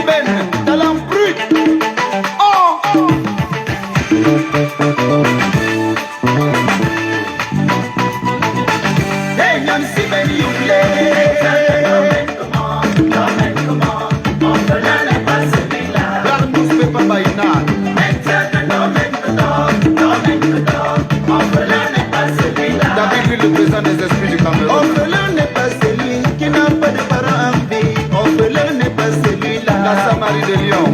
Ben, talent brut. Oh. Hey, Nancy Ben, you play. Comment, on peut l'année passer là. L'armous fait pas baïna. David, le président des esprits du Cameroun. Orphelin n'est pas celui qui n'a pas de parents en vie. Orphelin n'est pas celui-là. La Samarie de Lyon.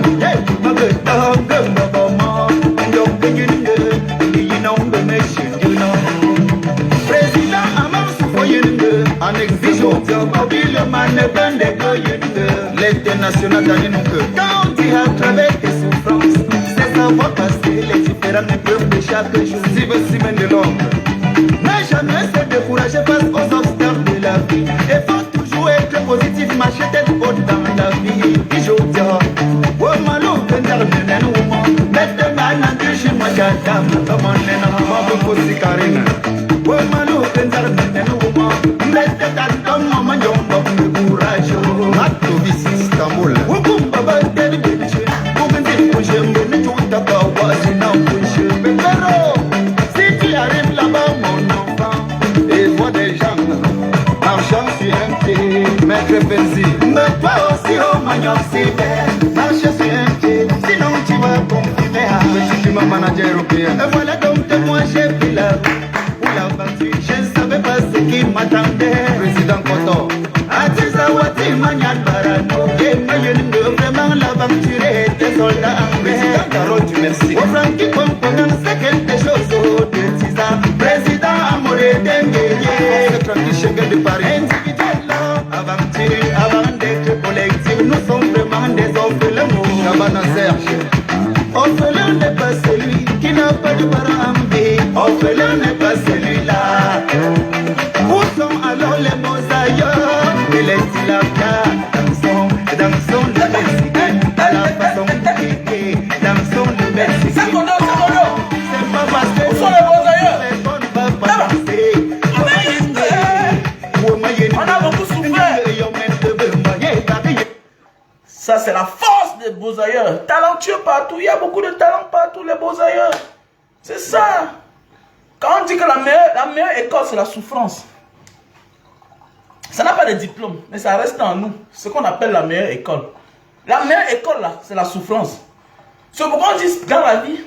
Président en exigeant l'international d'Aninouke. Quand tu as travers tes souffrances, c'est savoir passer les différentes épreuves de chaque jour. Si vous s'y de l'ombre. Mais jamais se décourager face aux obstacles de la vie. Il faut toujours être positif, marcher tête haute dans la vie. Ijodia, Womalo, Pendarnen, Woman, Maintenant, Nantishi, Machadam, Tamanena, Mabukosi Karina. Womalo, Pendarnen, Woman, Maintenant, Maman, Yombo, Courage, Matovis, Istanbul, Wukum, Baba, Television, Wukum, Pushem, Benetutaka, was in our Pushem, Pero, si tu arrives là-bas, mon enfant, et vois des gens marchant sur un pied, Maître Benzi, mais toi aussi, oh Magnon, c'est bien, marche sur un pied, sinon tu vas confirmer à petit manager européen. Et voilà donc moi j'ai pris la route pour l'aventure, je ne savais pas ce qui m'attendait. Président Koto, Atizawati Magnan Barano, et Mayenne, vraiment l'aventure était soldat anglais. Président Carole, tu merci. Au Francky Pompon, c'est quelque chose de Tisa. Président Amoré Dengueye, c'est tranquille chef de Paris. Avant d'être collectif, nous sommes vraiment des orphelins. Cabana Serge. Orphelin n'est pas celui qui n'a pas de parents en vie. Orphelin n'est pas celui-là. Où sont alors les mosaïens et les tilapia? Dansons le Mexicain, à la façon de piquer. Dansons le Mexicain. C'est pas parce que où sont les mosaïens? On a beaucoup souffert. Ça, c'est la force des beaux ailleurs. Talentueux partout. Il y a beaucoup de talents partout, les beaux ailleurs. C'est ça. Quand on dit que la meilleure école, c'est la souffrance. Ça n'a pas de diplôme, mais ça reste en nous. Ce qu'on appelle la meilleure école. La meilleure école, là, c'est la souffrance. C'est pourquoi on dit dans la vie,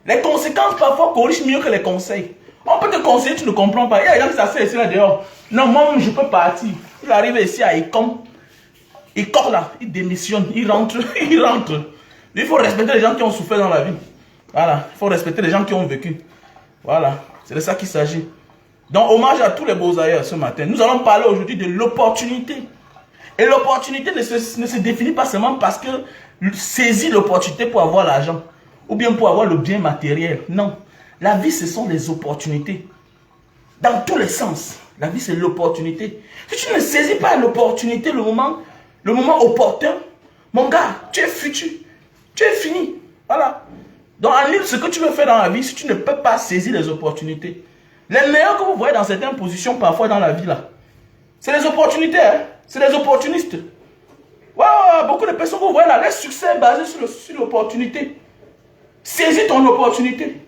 les conséquences parfois corrigent mieux que les conseils. On peut te conseiller, tu ne comprends pas. Il y a des gens qui s'assoient ici là dehors. Non, moi-même, je peux partir. Il arrive ici à Ecom. Il corps là, il démissionne, il rentre, il rentre. Il faut respecter les gens qui ont souffert dans la vie. Voilà, il faut respecter les gens qui ont vécu. Voilà, c'est de ça qu'il s'agit. Donc, hommage à tous les beaux ailleurs ce matin. Nous allons parler aujourd'hui de l'opportunité. Et l'opportunité ne se définit pas seulement parce que saisit l'opportunité pour avoir l'argent. Ou bien pour avoir le bien matériel. Non, la vie ce sont les opportunités. Dans tous les sens. La vie c'est l'opportunité. Si tu ne saisis pas l'opportunité, le moment opportun, mon gars, tu es foutu. Tu es fini. Voilà. Donc, annule ce que tu veux faire dans la vie si tu ne peux pas saisir les opportunités. Les meilleurs que vous voyez dans certaines positions, parfois dans la vie, là, c'est les opportunités. Hein? C'est les opportunistes. Ouais, beaucoup de personnes que vous voyez là, leur succès est basé sur l'opportunité. Saisis ton opportunité.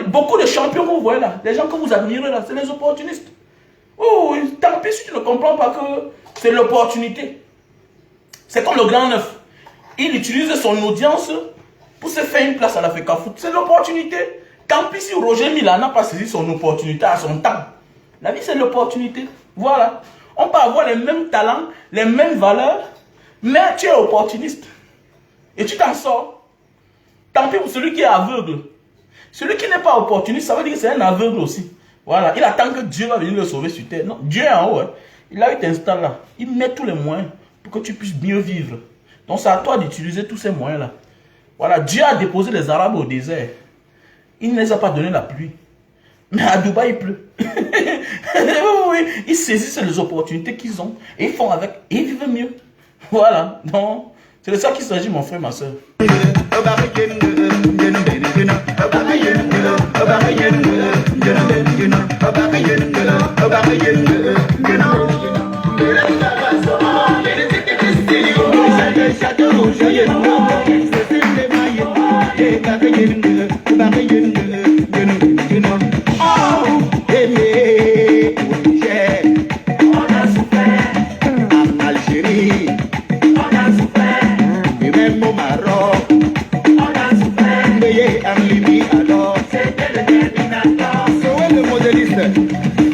Beaucoup de champions que vous voyez là, des gens que vous admirez là, c'est les opportunistes. Tant pis si tu ne comprends pas que c'est l'opportunité. C'est comme le grand neuf. Il utilise son audience pour se faire une place à la FECA Foot. C'est l'opportunité. Tant pis si Roger Mila n'a pas saisi son opportunité à son temps. La vie c'est l'opportunité. Voilà. On peut avoir les mêmes talents, les mêmes valeurs, mais tu es opportuniste. Et tu t'en sors. Tant pis pour celui qui est aveugle. Celui qui n'est pas opportuniste, ça veut dire que c'est un aveugle aussi. Voilà. Il attend que Dieu va venir le sauver sur terre. Non, Dieu est en haut. Hein. Là, il t'installe là. Il met tous les moyens pour que tu puisses mieux vivre. Donc, c'est à toi d'utiliser tous ces moyens-là. Voilà. Dieu a déposé les Arabes au désert. Il ne les a pas donné la pluie. Mais à Dubaï, il pleut. Oui, ils saisissent les opportunités qu'ils ont. Et ils font avec. Et ils vivent mieux. Voilà. Donc, c'est de ça qu'il s'agit, mon frère, ma soeur.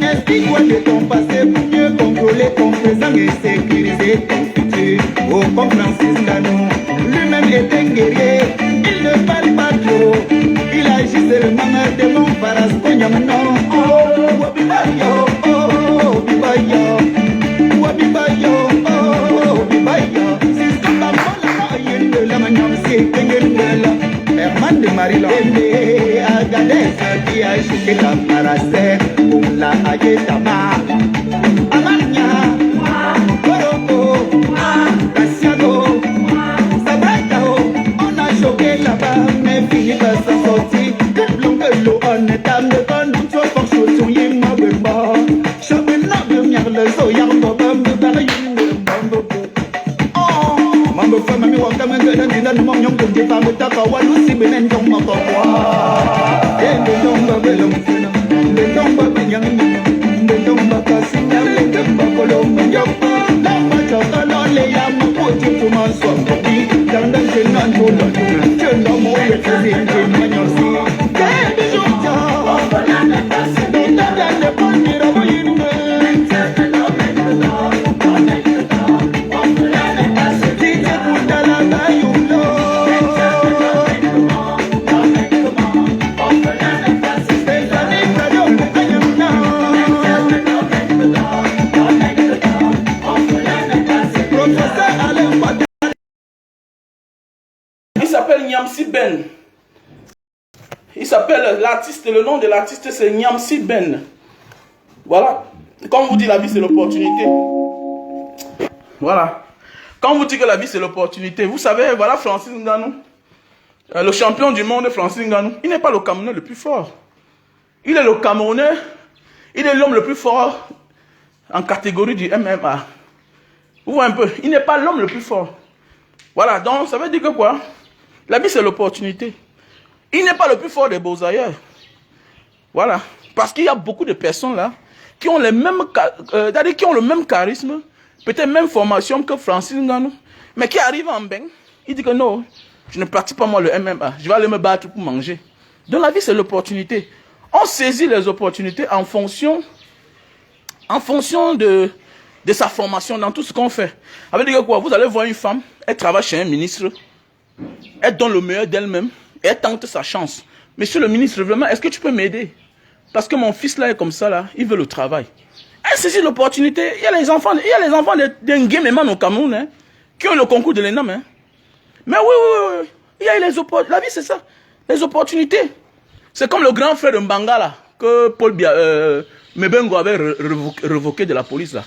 Explique-moi de ton passé pour mieux contrôler ton présent et sécuriser ton futur. Oh, comme Francis Ngannou, lui-même est un guerrier, il ne parle pas trop, il agit seulement devant Faras Konyamno. Oh, Wabibayo, oh, Bibayo, Wabibayo, oh, Bibayo. Si c'est pas mal, il y a la manière, c'est Herman de Marilyn Agadez qui a chuté la paracère pour la Ayetama Amania Koroko Kassiano Sabratao. On a choqué là-bas mais fini par s'en sortir. Que l'on que l'eau en est à me connaître. Nous sommes forts sur son yéma de mort. Championnat de miel le soyard de bam de pareil de bambo. Mambo fama mi wakama ngana ndina no monyong kunje pamu taka walu sibenen jong makwa ende ndonga belo mfuna ndonga benyang ndonga kasinga ndonga kolo mnyapa la macha la le ya makuti tuma swambi danda jena ndolo jena mo yetsi manyosi kebi jota ofana pasi ndanda de ponira boyinde. Nyamsi Ben. Il s'appelle l'artiste, le nom de l'artiste c'est Nyamsi Ben. Voilà. Comme on vous dit, la vie c'est l'opportunité. Voilà. Quand on vous dit que la vie c'est l'opportunité, vous savez, voilà Francis Ngannou. Le champion du monde Francis Ngannou. Il n'est pas le Camerounais le plus fort. Il est le Camerounais. Il est l'homme le plus fort en catégorie du MMA. Vous voyez un peu. Il n'est pas l'homme le plus fort. Voilà. Donc ça veut dire que quoi? La vie, c'est l'opportunité. Il n'est pas le plus fort des beaux ailleurs. Voilà. Parce qu'il y a beaucoup de personnes là qui ont, les mêmes, qui ont le même charisme, peut-être même formation que Francis Ngannou, mais qui arrivent en bain. Il dit que non, je ne pratique pas moi le MMA. Je vais aller me battre pour manger. Donc la vie, c'est l'opportunité. On saisit les opportunités en fonction de sa formation dans tout ce qu'on fait. Ça veut dire que quoi? Vous allez voir une femme, elle travaille chez un ministre. Elle donne le meilleur d'elle-même et elle tente sa chance. Monsieur le ministre, vraiment, est-ce que tu peux m'aider? Parce que mon fils là est comme ça, là, il veut le travail. Elle saisit l'opportunité. Il y a les enfants d'un game au Cameroun hein, qui ont le concours de l'ENAM. Hein. Mais oui. Il y a les opportunités. La vie, c'est ça. Les opportunités. C'est comme le grand frère de Mbanga là, que Paul Mebengo avait révoqué de la police là.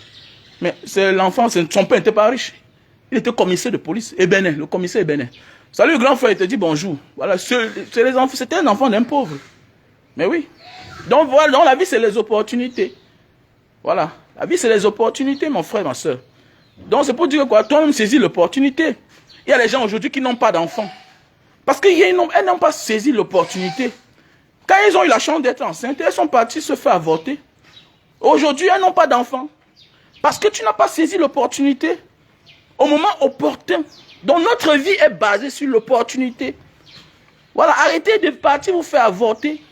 Mais c'est l'enfant, son père n'était pas riche. Il était commissaire de police. Ebené, le commissaire Ebené. Salut grand frère, il te dit bonjour. Voilà, c'était un enfant d'un pauvre. Mais oui. Donc voilà, donc la vie c'est les opportunités. Voilà. La vie c'est les opportunités, mon frère, ma soeur. Donc c'est pour dire quoi? Toi-même saisis l'opportunité. Il y a des gens aujourd'hui qui n'ont pas d'enfants. Parce qu'elles n'ont pas saisi l'opportunité. Quand ils ont eu la chance d'être enceintes, elles sont parties se faire avorter. Aujourd'hui, elles n'ont pas d'enfants. Parce que tu n'as pas saisi l'opportunité. Au moment opportun. Donc notre vie est basée sur l'opportunité. Voilà, arrêtez de partir vous faire avorter.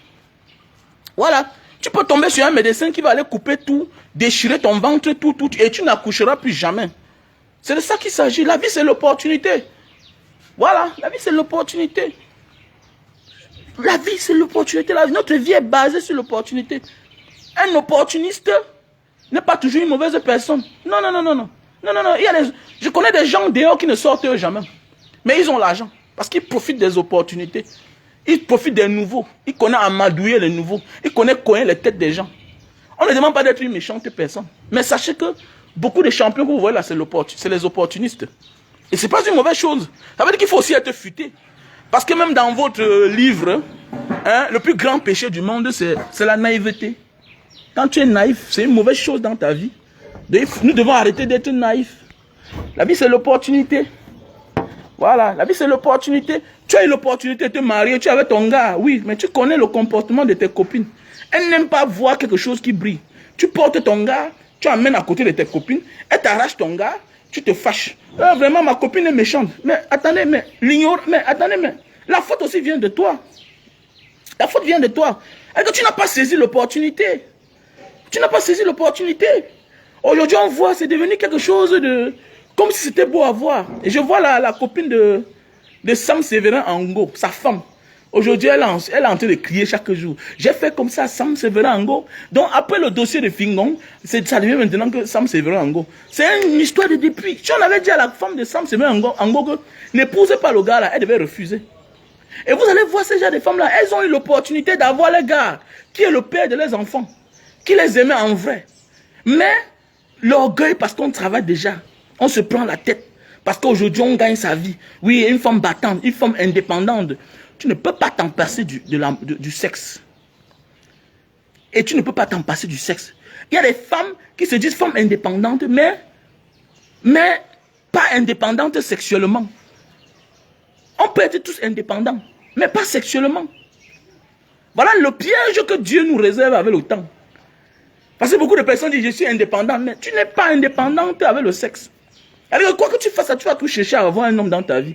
Voilà, tu peux tomber sur un médecin qui va aller couper tout, déchirer ton ventre, tout, et tu n'accoucheras plus jamais. C'est de ça qu'il s'agit. La vie, c'est l'opportunité. Voilà, la vie, c'est l'opportunité. La vie, c'est l'opportunité. Notre vie est basée sur l'opportunité. Un opportuniste n'est pas toujours une mauvaise personne. Non. Je connais des gens dehors qui ne sortent jamais. Mais ils ont l'argent. Parce qu'ils profitent des opportunités. Ils profitent des nouveaux. Ils connaissent amadouiller les nouveaux. Ils connaissent cogner les têtes des gens. On ne demande pas d'être une méchante personne. Mais sachez que beaucoup de champions que vous voyez là, c'est les opportunistes. Et ce n'est pas une mauvaise chose. Ça veut dire qu'il faut aussi être futé. Parce que même dans votre livre, hein, le plus grand péché du monde, c'est la naïveté. Quand tu es naïf, c'est une mauvaise chose dans ta vie. Nous devons arrêter d'être naïfs. La vie, c'est l'opportunité. Voilà, la vie c'est l'opportunité. Tu as eu l'opportunité de te marier, tu es avec ton gars, oui, mais tu connais le comportement de tes copines. Elles n'aiment pas voir quelque chose qui brille. Tu portes ton gars, tu amènes à côté de tes copines, elle t'arrache ton gars, tu te fâches. Vraiment, ma copine est méchante. Mais attendez, mais l'ignore, mais attendez, mais la faute aussi vient de toi. La faute vient de toi. Et que tu n'as pas saisi l'opportunité. Tu n'as pas saisi l'opportunité. Aujourd'hui, on voit, c'est devenu quelque chose de... Comme si c'était beau à voir. Et je vois la copine de Sam Sévérin Ango, sa femme. Aujourd'hui, elle est en train de crier chaque jour. J'ai fait comme ça, Sam Sévérin Ango. Donc, après le dossier de Fingon, ça devient maintenant que Sam Sévérin Ango. C'est une histoire de depuis. Si on avait dit à la femme de Sam Sévérin Ango que n'épousez pas le gars là, elle devait refuser. Et vous allez voir ces gens de femmes là, elles ont eu l'opportunité d'avoir le gars qui est le père de leurs enfants, qui les aimait en vrai. Mais l'orgueil, parce qu'on travaille déjà, on se prend la tête. Parce qu'aujourd'hui, on gagne sa vie. Oui, une femme battante, une femme indépendante. Tu ne peux pas t'en passer du sexe. Et tu ne peux pas t'en passer du sexe. Il y a des femmes qui se disent femmes indépendantes, mais pas indépendantes sexuellement. On peut être tous indépendants, mais pas sexuellement. Voilà le piège que Dieu nous réserve avec le temps. Parce que beaucoup de personnes disent, je suis indépendante, mais tu n'es pas indépendante avec le sexe. Alors, quoi que tu fasses, tu vas tout chercher à avoir un homme dans ta vie.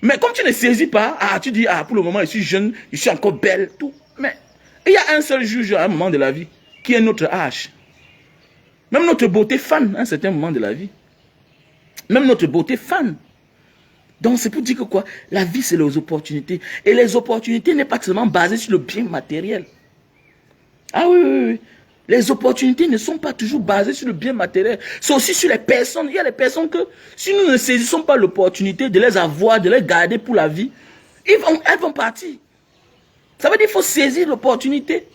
Mais comme tu ne saisis pas, tu dis, pour le moment, je suis jeune, je suis encore belle, tout. Mais il y a un seul juge à un moment de la vie, qui est notre âge. Même notre beauté fan, à un certain moment de la vie. Même notre beauté fan. Donc, c'est pour dire que quoi? La vie, c'est les opportunités. Et les opportunités n'est pas seulement basées sur le bien matériel. Ah oui, oui, oui. Les opportunités ne sont pas toujours basées sur le bien matériel. C'est aussi sur les personnes. Il y a des personnes que, si nous ne saisissons pas l'opportunité de les avoir, de les garder pour la vie, elles vont partir. Ça veut dire qu'il faut saisir l'opportunité.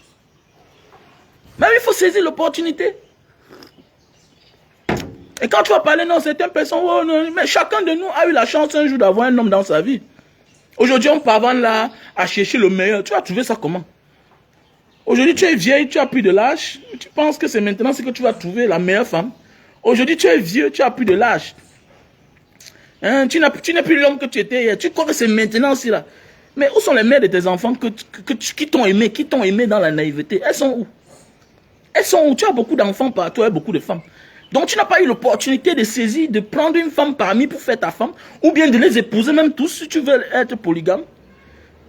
Mais il faut saisir l'opportunité. Et quand tu vas parler, non, certaines personnes, oh, non, mais chacun de nous a eu la chance un jour d'avoir un homme dans sa vie. Aujourd'hui, on part là à chercher le meilleur. Tu vas trouver ça comment? Aujourd'hui, tu es vieille, tu as plus de l'âge. Tu penses que c'est maintenant que tu vas trouver la meilleure femme. Aujourd'hui, tu es vieux, tu as plus de l'âge. Hein, tu n'es plus l'homme que tu étais hier. Tu crois que c'est maintenant aussi là. Mais où sont les mères de tes enfants qui t'ont aimé dans la naïveté? Elles sont où? Elles sont où? Tu as beaucoup d'enfants par toi et beaucoup de femmes. Donc tu n'as pas eu l'opportunité de saisir, de prendre une femme parmi pour faire ta femme, ou bien de les épouser même tous si tu veux être polygame.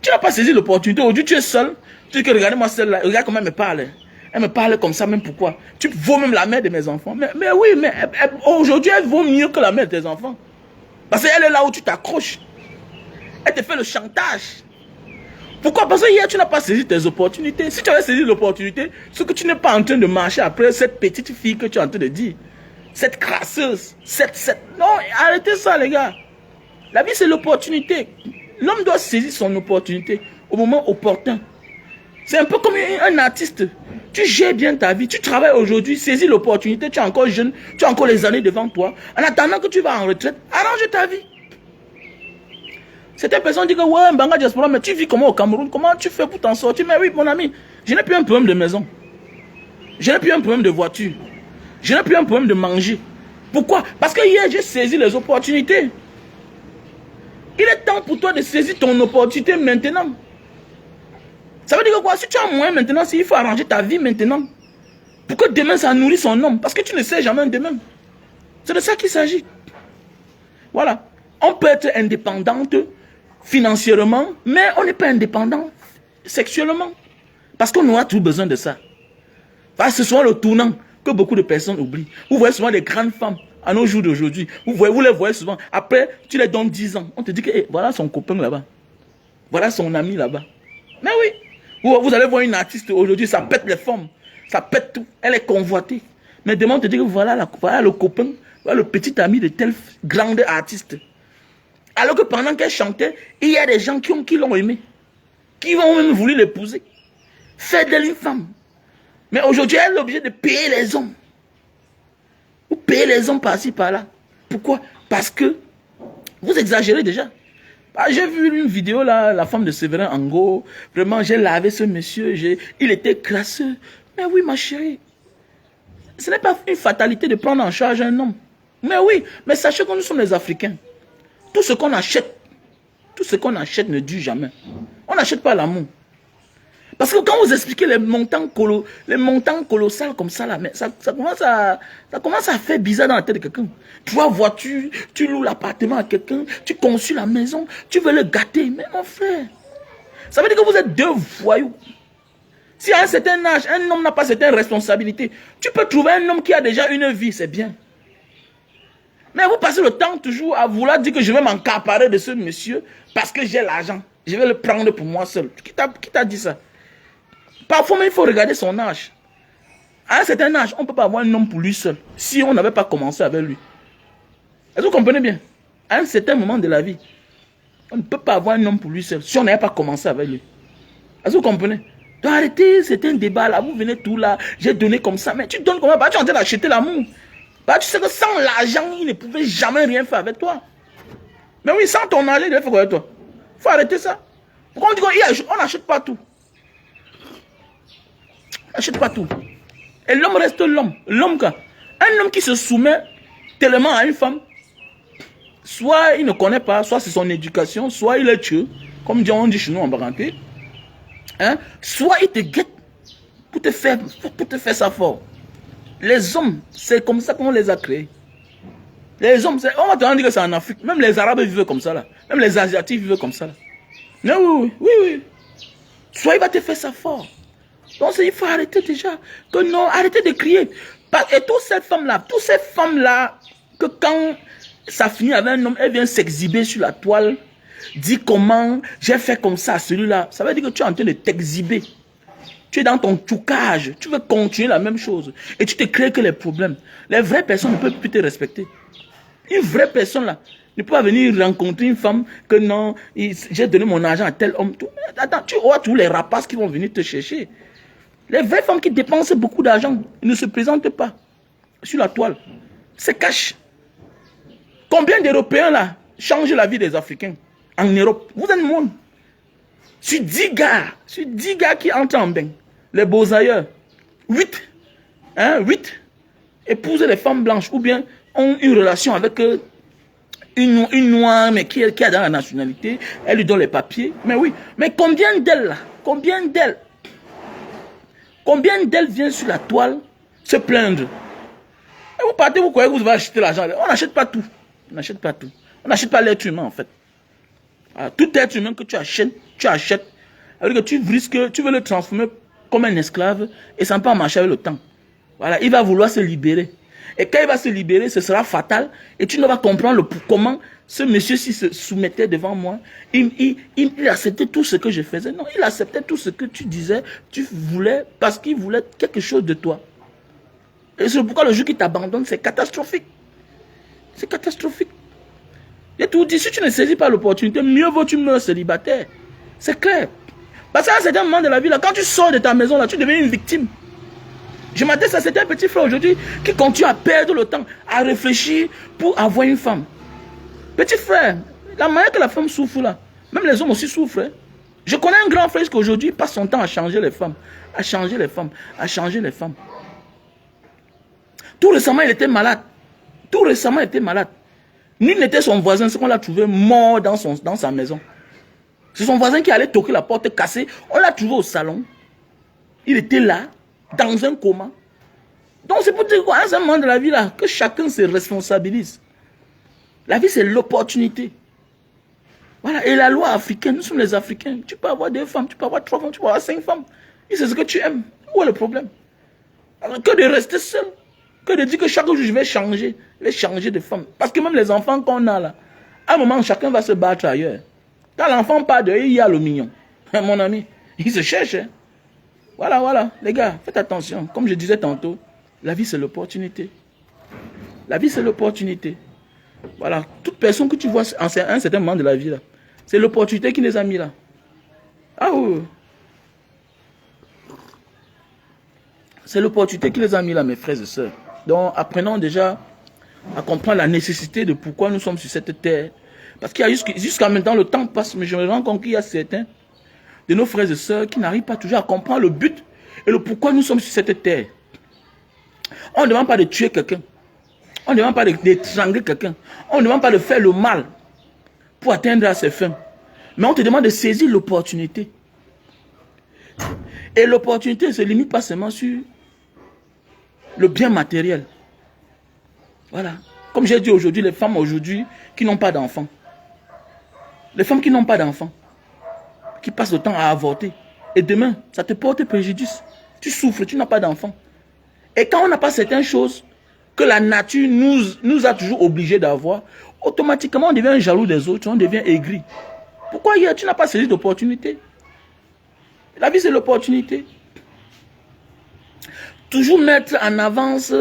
Tu n'as pas saisi l'opportunité. Aujourd'hui, tu es seul. Tu dis que regardez-moi celle-là, regarde comment elle me parle. Elle me parle comme ça, même pourquoi? Tu vaux même la mère de mes enfants. Mais oui, mais aujourd'hui, elle vaut mieux que la mère de tes enfants. Parce qu'elle est là où tu t'accroches. Elle te fait le chantage. Pourquoi? Parce que hier, tu n'as pas saisi tes opportunités. Si tu avais saisi l'opportunité, c'est que tu n'es pas en train de marcher après cette petite fille que tu es en train de dire. Cette crasseuse. Non, arrêtez ça, les gars. La vie, c'est l'opportunité. L'homme doit saisir son opportunité au moment opportun. C'est un peu comme un artiste. Tu gères bien ta vie, tu travailles aujourd'hui, saisis l'opportunité, tu es encore jeune, tu as encore les années devant toi. En attendant que tu vas en retraite, arrange ta vie. Certaines personnes disent que ouais, Mbanga Diaspora, mais tu vis comment au Cameroun? Comment tu fais pour t'en sortir? Mais oui, mon ami, je n'ai plus un problème de maison. Je n'ai plus un problème de voiture. Je n'ai plus un problème de manger. Pourquoi? Parce que hier, j'ai saisi les opportunités. Il est temps pour toi de saisir ton opportunité maintenant. Ça veut dire que quoi? Si tu as moins maintenant, il faut arranger ta vie maintenant. Pour que demain, ça nourrit son homme. Parce que tu ne sais jamais demain. C'est de ça qu'il s'agit. Voilà. On peut être indépendante financièrement, mais on n'est pas indépendant sexuellement. Parce qu'on aura tout besoin de ça. Parce que ce soit le tournant que beaucoup de personnes oublient. Vous voyez souvent des grandes femmes à nos jours d'aujourd'hui. Vous les voyez souvent. Après, tu les donnes 10 ans. On te dit que voilà son copain là-bas. Voilà son ami là-bas. Mais oui. Vous allez voir une artiste aujourd'hui, ça pète les formes. Ça pète tout. Elle est convoitée. Mais demain, on te dit que voilà le copain, voilà le petit ami de tel grande artiste. Alors que pendant qu'elle chantait, il y a des gens qui l'ont aimé. Qui vont même voulu l'épouser. Faire d'elle une femme. Mais aujourd'hui, elle est obligée de payer les hommes. Vous payez les hommes par-ci, par-là. Pourquoi? Parce que vous exagérez déjà. J'ai vu une vidéo là, la femme de Sévérin Ango. Vraiment, j'ai lavé ce monsieur. Il était crasseux. Mais oui, ma chérie. Ce n'est pas une fatalité de prendre en charge un homme. Mais oui, mais sachez que nous sommes les Africains. Tout ce qu'on achète ne dure jamais. On n'achète pas l'amour. Parce que quand vous expliquez les montants colossaux comme ça, là, mais ça commence à faire bizarre dans la tête de quelqu'un. Tu vois, voiture, tu loues l'appartement à quelqu'un, tu conçus la maison, tu veux le gâter. Mais mon frère, ça veut dire que vous êtes deux voyous. Si à un certain âge, un homme n'a pas certaines responsabilités, tu peux trouver un homme qui a déjà une vie, c'est bien. Mais vous passez le temps toujours à vouloir dire que je vais m'encaparer de ce monsieur parce que j'ai l'argent. Je vais le prendre pour moi seul. Qui t'a dit ça? Parfois, il faut regarder son âge. À un certain âge, on ne peut pas avoir un homme pour lui seul. Si on n'avait pas commencé avec lui. Est-ce que vous comprenez bien? À un certain moment de la vie, on ne peut pas avoir un homme pour lui seul. Si on n'avait pas commencé avec lui. Est-ce que vous comprenez? Donc arrêtez, c'est un débat là. Vous venez tout là. J'ai donné comme ça. Mais tu donnes comment? Bah, tu es en train d'acheter l'amour. Bah, tu sais que sans l'argent, il ne pouvait jamais rien faire avec toi. Mais oui, sans ton argent, il devait faire quoi avec toi? Il faut arrêter ça. Pourquoi on dit qu'on n'achète pas tout? N'achète pas tout. Et l'homme reste l'homme. L'homme, un homme qui se soumet tellement à une femme, soit il ne connaît pas, soit c'est son éducation, soit il est tueux, comme on dit chez nous en Baranté. Hein? Soit il te guette pour te faire ça fort. Les hommes, c'est comme ça qu'on les a créés. Les hommes, on va te dire que c'est en Afrique. Même les Arabes vivent comme ça là. Même les Asiatiques vivent comme ça là. Mais oui. Soit il va te faire ça fort. Donc il faut arrêter déjà. Que non, arrêtez de crier. Et toutes ces femmes-là, que quand ça finit avec un homme, elles viennent s'exhiber sur la toile, dit comment j'ai fait comme ça à celui-là. Ça veut dire que tu es en train de t'exhiber. Tu es dans ton toucage. Tu veux continuer la même chose. Et tu te crées que les problèmes. Les vraies personnes ne peuvent plus te respecter. Une vraie personne là ne peut pas venir rencontrer une femme que non, j'ai donné mon argent à tel homme. Attends, tu vois tous les rapaces qui vont venir te chercher. Les vraies femmes qui dépensent beaucoup d'argent ne se présentent pas sur la toile. Se cachent. Combien d'Européens là changent la vie des Africains en Europe? Vous êtes le monde. Sur 10 gars qui entrent en bain, les beaux ailleurs, 8 épousent les femmes blanches ou bien ont une relation avec une noire mais qui a dans la nationalité, elle lui donne les papiers. Mais oui, mais combien d'elles là? Combien d'elles viennent sur la toile se plaindre? Et vous partez, vous croyez que vous allez acheter l'argent. On n'achète pas tout. On n'achète pas tout. On n'achète pas l'être humain en fait. Alors, tout être humain que tu achètes. Alors que tu veux le transformer comme un esclave et ça ne peut pas marcher avec le temps. Voilà, il va vouloir se libérer. Et quand il va se libérer, ce sera fatal. Et tu ne vas comprendre comment ce monsieur-ci se soumettait devant moi. Il acceptait tout ce que je faisais. Non, il acceptait tout ce que tu disais, tu voulais, parce qu'il voulait quelque chose de toi. Et c'est pourquoi le jour qu'il t'abandonne, c'est catastrophique. C'est catastrophique. Et tout dit, si tu ne saisis pas l'opportunité, mieux vaut tu meurs célibataire. C'est clair. Parce qu'à un certain moment de la vie, là, quand tu sors de ta maison, là, tu deviens une victime. Je m'adresse à certains petits frères aujourd'hui qui continuent à perdre le temps, à réfléchir pour avoir une femme. Petit frère, la manière que la femme souffre là, même les hommes aussi souffrent. Hein. Je connais un grand frère qui aujourd'hui passe son temps à changer les femmes. À changer les femmes. Tout récemment, il était malade. Nul n'était son voisin, c'est qu'on l'a trouvé mort dans sa maison. C'est son voisin qui allait toquer la porte cassée. On l'a trouvé au salon. Il était là, dans un coma. Donc c'est pour dire qu'à un moment de la vie là, que chacun se responsabilise. La vie c'est l'opportunité. Voilà, et la loi africaine, nous sommes les Africains. Tu peux avoir 2 femmes, tu peux avoir 3 femmes, tu peux avoir 5 femmes. Et c'est ce que tu aimes. Où est le problème? Alors que de rester seul. Que de dire que chaque jour je vais changer de femme. Parce que même les enfants qu'on a là, à un moment chacun va se battre ailleurs. Quand l'enfant part de il y a le mignon. Mon ami, il se cherche. Hein. Voilà, les gars, faites attention. Comme je disais tantôt, la vie c'est l'opportunité. La vie c'est l'opportunité. Voilà, toute personne que tu vois à un certain moment de la vie là, c'est l'opportunité qui les a mis là. Ah oui. C'est l'opportunité qui les a mis là, mes frères et sœurs. Donc, apprenons déjà à comprendre la nécessité de pourquoi nous sommes sur cette terre. Parce qu'il y a jusqu'à maintenant, le temps passe, mais je me rends compte qu'il y a certains de nos frères et sœurs qui n'arrivent pas toujours à comprendre le but et le pourquoi nous sommes sur cette terre. On ne demande pas de tuer quelqu'un. On ne demande pas d'étrangler quelqu'un. On ne demande pas de faire le mal. pour atteindre à ses fins. Mais on te demande de saisir l'opportunité. Et l'opportunité ne se limite pas seulement sur le bien matériel. Voilà. Comme j'ai dit aujourd'hui, les femmes aujourd'hui qui n'ont pas d'enfants. Les femmes qui n'ont pas d'enfants, qui passent le temps à avorter. Et demain, ça te porte préjudice. Tu souffres, tu n'as pas d'enfants. Et quand on n'a pas certaines choses que la nature nous a toujours obligés d'avoir, automatiquement on devient jaloux des autres, on devient aigri. Pourquoi hier tu n'as pas saisi d'opportunité? La vie c'est l'opportunité. Toujours mettre en avance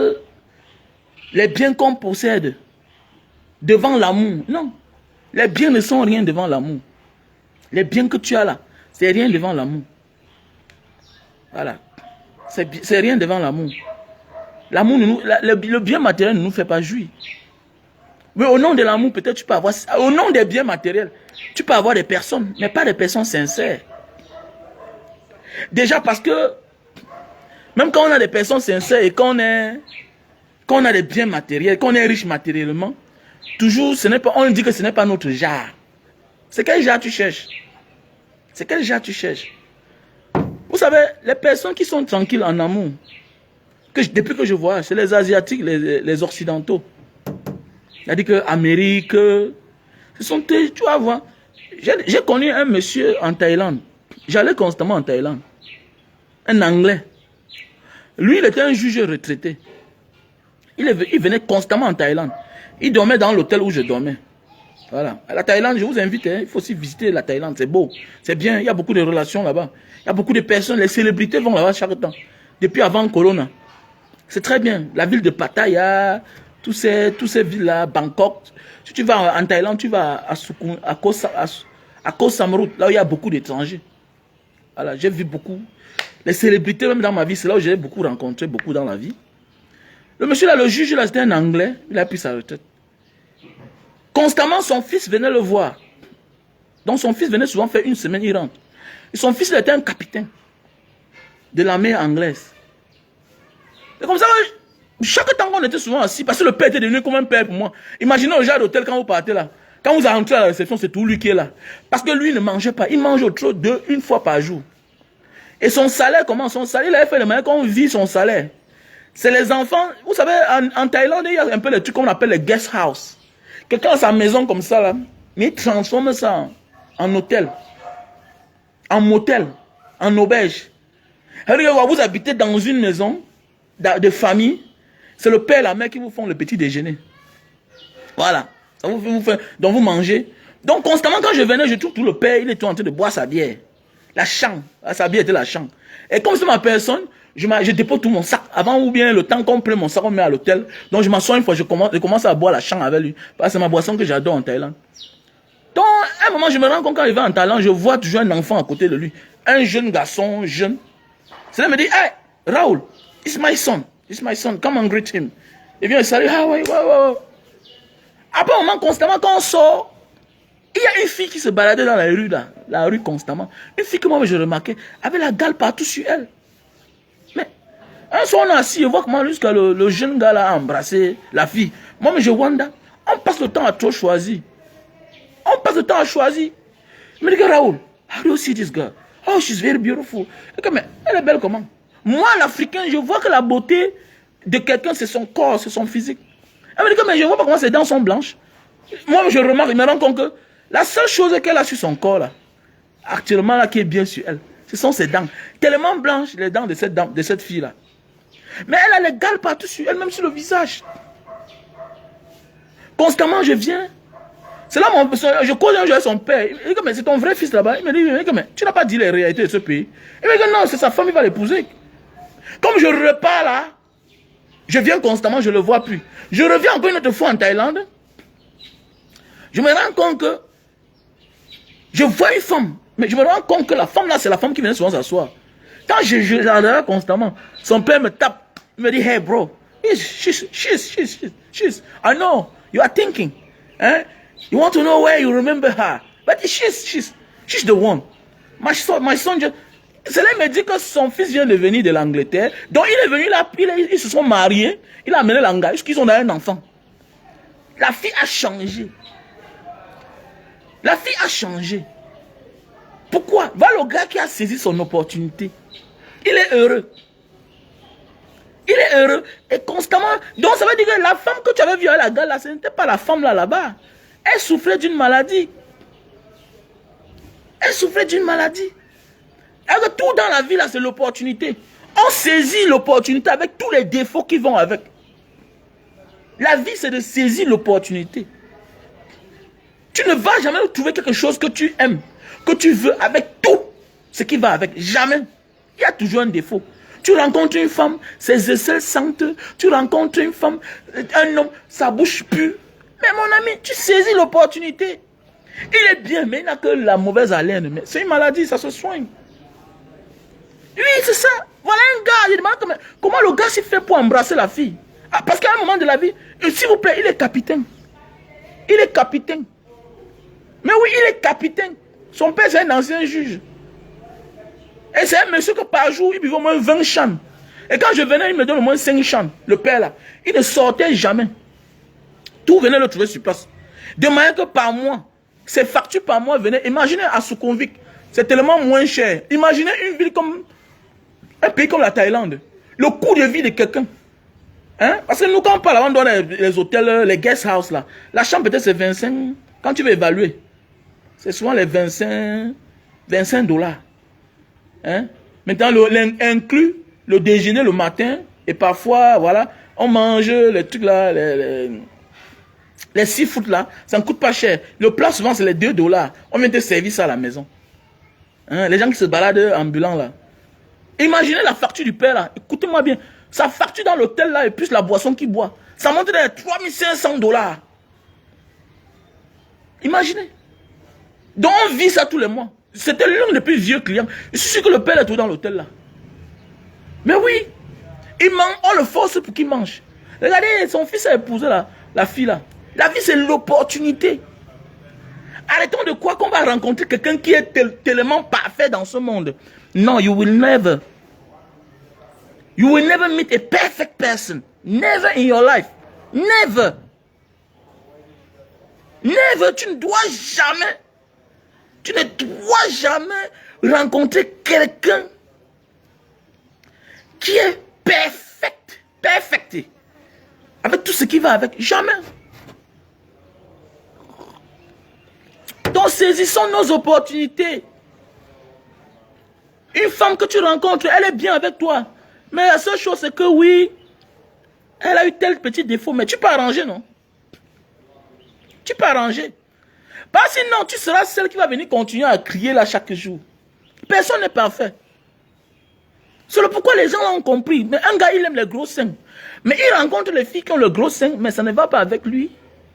les biens qu'on possède devant l'amour. Non, les biens ne sont rien devant l'amour. Les biens que tu as là, c'est rien devant l'amour. Voilà. C'est rien devant l'amour. L'amour, le bien matériel ne nous fait pas jouir. Mais au nom de l'amour, peut-être tu peux avoir... Au nom des biens matériels, tu peux avoir des personnes, mais pas des personnes sincères. Déjà parce que, même quand on a des personnes sincères et quand on a des biens matériels, quand on est riche matériellement, toujours, on dit que ce n'est pas notre genre. C'est quel genre tu cherches? C'est quel genre tu cherches? Vous savez, les personnes qui sont tranquilles en amour, depuis que je vois, c'est les Asiatiques, les Occidentaux. C'est-à-dire que l'Amérique, ce sont, tu vas voir. J'ai connu un monsieur en Thaïlande. J'allais constamment en Thaïlande. Un Anglais. Lui, il était un juge retraité. Il venait constamment en Thaïlande. Il dormait dans l'hôtel où je dormais. Voilà. À la Thaïlande, je vous invite, hein, il faut aussi visiter la Thaïlande. C'est beau. C'est bien. Il y a beaucoup de relations là-bas. Il y a beaucoup de personnes. Les célébrités vont là-bas chaque temps. Depuis avant Corona. C'est très bien. La ville de Pattaya, tous ces villes-là, Bangkok. Si tu vas en Thaïlande, tu vas à Koh Samut, là où il y a beaucoup d'étrangers. Voilà, j'ai vu beaucoup. Les célébrités, même dans ma vie, c'est là où j'ai beaucoup rencontré, beaucoup dans la vie. Le monsieur là, le juge là, c'était un Anglais. Il a pris sa retraite. Constamment, son fils venait le voir. Donc son fils venait souvent faire une semaine, il rentre. Et son fils, il était un capitaine de l'armée anglaise. Et comme ça, chaque temps qu'on était souvent assis, parce que le père était devenu comme un père pour moi. Imaginez au genre d'hôtel quand vous partez là. Quand vous rentrez à la réception, c'est tout lui qui est là. Parce que lui ne mangeait pas. Il mange au trop une fois par jour. Et son salaire, comment? Son salaire, il avait fait le moyen qu'on vit son salaire. C'est les enfants. Vous savez, en Thaïlande, il y a un peu les trucs qu'on appelle les guest house. Quelqu'un a sa maison comme ça là, mais il transforme ça en hôtel, en motel, en auberge. Vous habitez dans une maison de famille, c'est le père et la mère qui vous font le petit déjeuner. Voilà. Ça vous fait, donc vous mangez. Donc constamment quand je venais, je trouve tout le père, il était en train de boire sa bière. La chambre. Sa bière était la chambre. Et comme c'est ma personne, je dépose tout mon sac. Avant ou bien le temps qu'on prenne mon sac, on met à l'hôtel. Donc je m'assois une fois, je commence à boire la chambre avec lui. Parce que c'est ma boisson que j'adore en Thaïlande. Donc à un moment, je me rends compte quand il va en Thaïlande, je vois toujours un enfant à côté de lui. Un jeune garçon, jeune. Cela me dit, hey, Raoul, it's my son. It's my son. Come and greet him. Il vient, il salue. Ah ouais. Après un moment, constamment, quand on sort, il y a une fille qui se baladait dans la rue constamment. Une fille que moi je remarquais, avait la gale partout sur elle. Mais un soir on est assis, je vois comment jusqu'à le jeune gars là a embrassé la fille. Moi je wonder, on passe le temps à trop choisir. On passe le temps à choisir. Je me dis que Raoul, how do you see this girl? Oh, she's very beautiful. Et mais elle est belle comment? Moi l'Africain, je vois que la beauté de quelqu'un c'est son corps, c'est son physique. Elle me dit que mais je vois pas comment ses dents sont blanches. Moi je remarque, je me rends compte que la seule chose qu'elle a sur son corps, là, actuellement, là, qui est bien sur elle, ce sont ses dents. Tellement blanches, les dents de cette fille-là. Mais elle a les gales partout sur elle, même sur le visage. Constamment, je viens. C'est là, je cause un jour avec son père. Il me dit, mais c'est ton vrai fils là-bas. Il me dit, mais tu n'as pas dit les réalités de ce pays. Il me dit, non, c'est sa femme, il va l'épouser. Comme je repars là, je viens constamment, je ne le vois plus. Je reviens encore une autre fois en Thaïlande. Je me rends compte que je vois une femme, mais je me rends compte que la femme là, c'est la femme qui venait souvent s'asseoir. Quand je la constamment, son père me tape. Il me dit, hey bro, she's, I know, you are thinking. Hein? You want to know where you remember her. But she's the one. My son just... C'est là qu'il me dit que son fils vient de venir de l'Angleterre. Donc il est venu là, ils se sont mariés. Il a amené l'Angleterre, jusqu'ils ont un enfant. La fille a changé. La fille a changé. Pourquoi? Va le gars qui a saisi son opportunité. Il est heureux. Il est heureux et constamment. Donc ça veut dire que la femme que tu avais vue à la gare là, ce n'était pas la femme là-bas. Elle souffrait d'une maladie. Elle souffrait d'une maladie. Alors tout dans la vie là, c'est l'opportunité. On saisit l'opportunité avec tous les défauts qui vont avec. La vie, c'est de saisir l'opportunité. Tu ne vas jamais trouver quelque chose que tu aimes, que tu veux, avec tout ce qui va avec. Jamais. Il y a toujours un défaut. Tu rencontres une femme, ses aisselles sentent. Tu rencontres une femme, un homme, sa bouche pue. Mais mon ami, tu saisis l'opportunité. Il est bien, mais il n'a que la mauvaise haleine. Mais c'est une maladie, ça se soigne. Oui, c'est ça. Voilà un gars, il demande comment le gars s'y fait pour embrasser la fille. Ah, parce qu'à un moment de la vie, s'il vous plaît, il est capitaine. Il est capitaine. Mais oui, il est capitaine. Son père, c'est un ancien juge. Et c'est un monsieur que par jour, il buvait au moins 20 chans. Et quand je venais, il me donne au moins 5 chans. Le père là, il ne sortait jamais. Tout venait le trouver sur place. De manière que par mois, ses factures par mois venaient. Imaginez à Sukhumvit, c'est tellement moins cher. Imaginez une ville comme un pays comme la Thaïlande. Le coût de vie de quelqu'un. Hein? Parce que nous, quand on parle avant dans les hôtels, les guest house là, la chambre peut-être c'est 25. Quand tu veux évaluer, c'est souvent les 25 $. Hein? Maintenant, inclus le déjeuner le matin, et parfois, voilà, on mange les trucs là, les seafood là, ça ne coûte pas cher. Le plat, souvent, c'est les 2 $. On vient te servir ça à la maison. Hein? Les gens qui se baladent ambulants là. Imaginez la facture du père là, écoutez-moi bien. Sa facture dans l'hôtel là, et plus la boisson qu'il boit, ça monte dans les 3500 $. Imaginez. Donc on vit ça tous les mois. C'était l'un des plus vieux clients. Je suis sûr que le père est tout dans l'hôtel là. Mais oui, il mange, on le force pour qu'il mange. Regardez, son fils a épousé la fille là. La vie, c'est l'opportunité. Arrêtons de croire qu'on va rencontrer quelqu'un qui est tellement parfait dans ce monde. Non, you will never meet a perfect person. Never in your life. Never. Never, tu ne dois jamais rencontrer quelqu'un qui est perfecté. Avec tout ce qui va avec. Jamais. Donc saisissons nos opportunités. Une femme que tu rencontres, elle est bien avec toi. Mais la seule chose, c'est que oui, elle a eu tel petit défaut. Mais tu peux arranger, non? Tu peux arranger. Parce que sinon, tu seras celle qui va venir continuer à crier là chaque jour. Personne n'est parfait. C'est le pourquoi les gens l'ont compris. Mais un gars, il aime les gros seins. Mais il rencontre les filles qui ont le gros sein, mais ça ne va pas avec lui.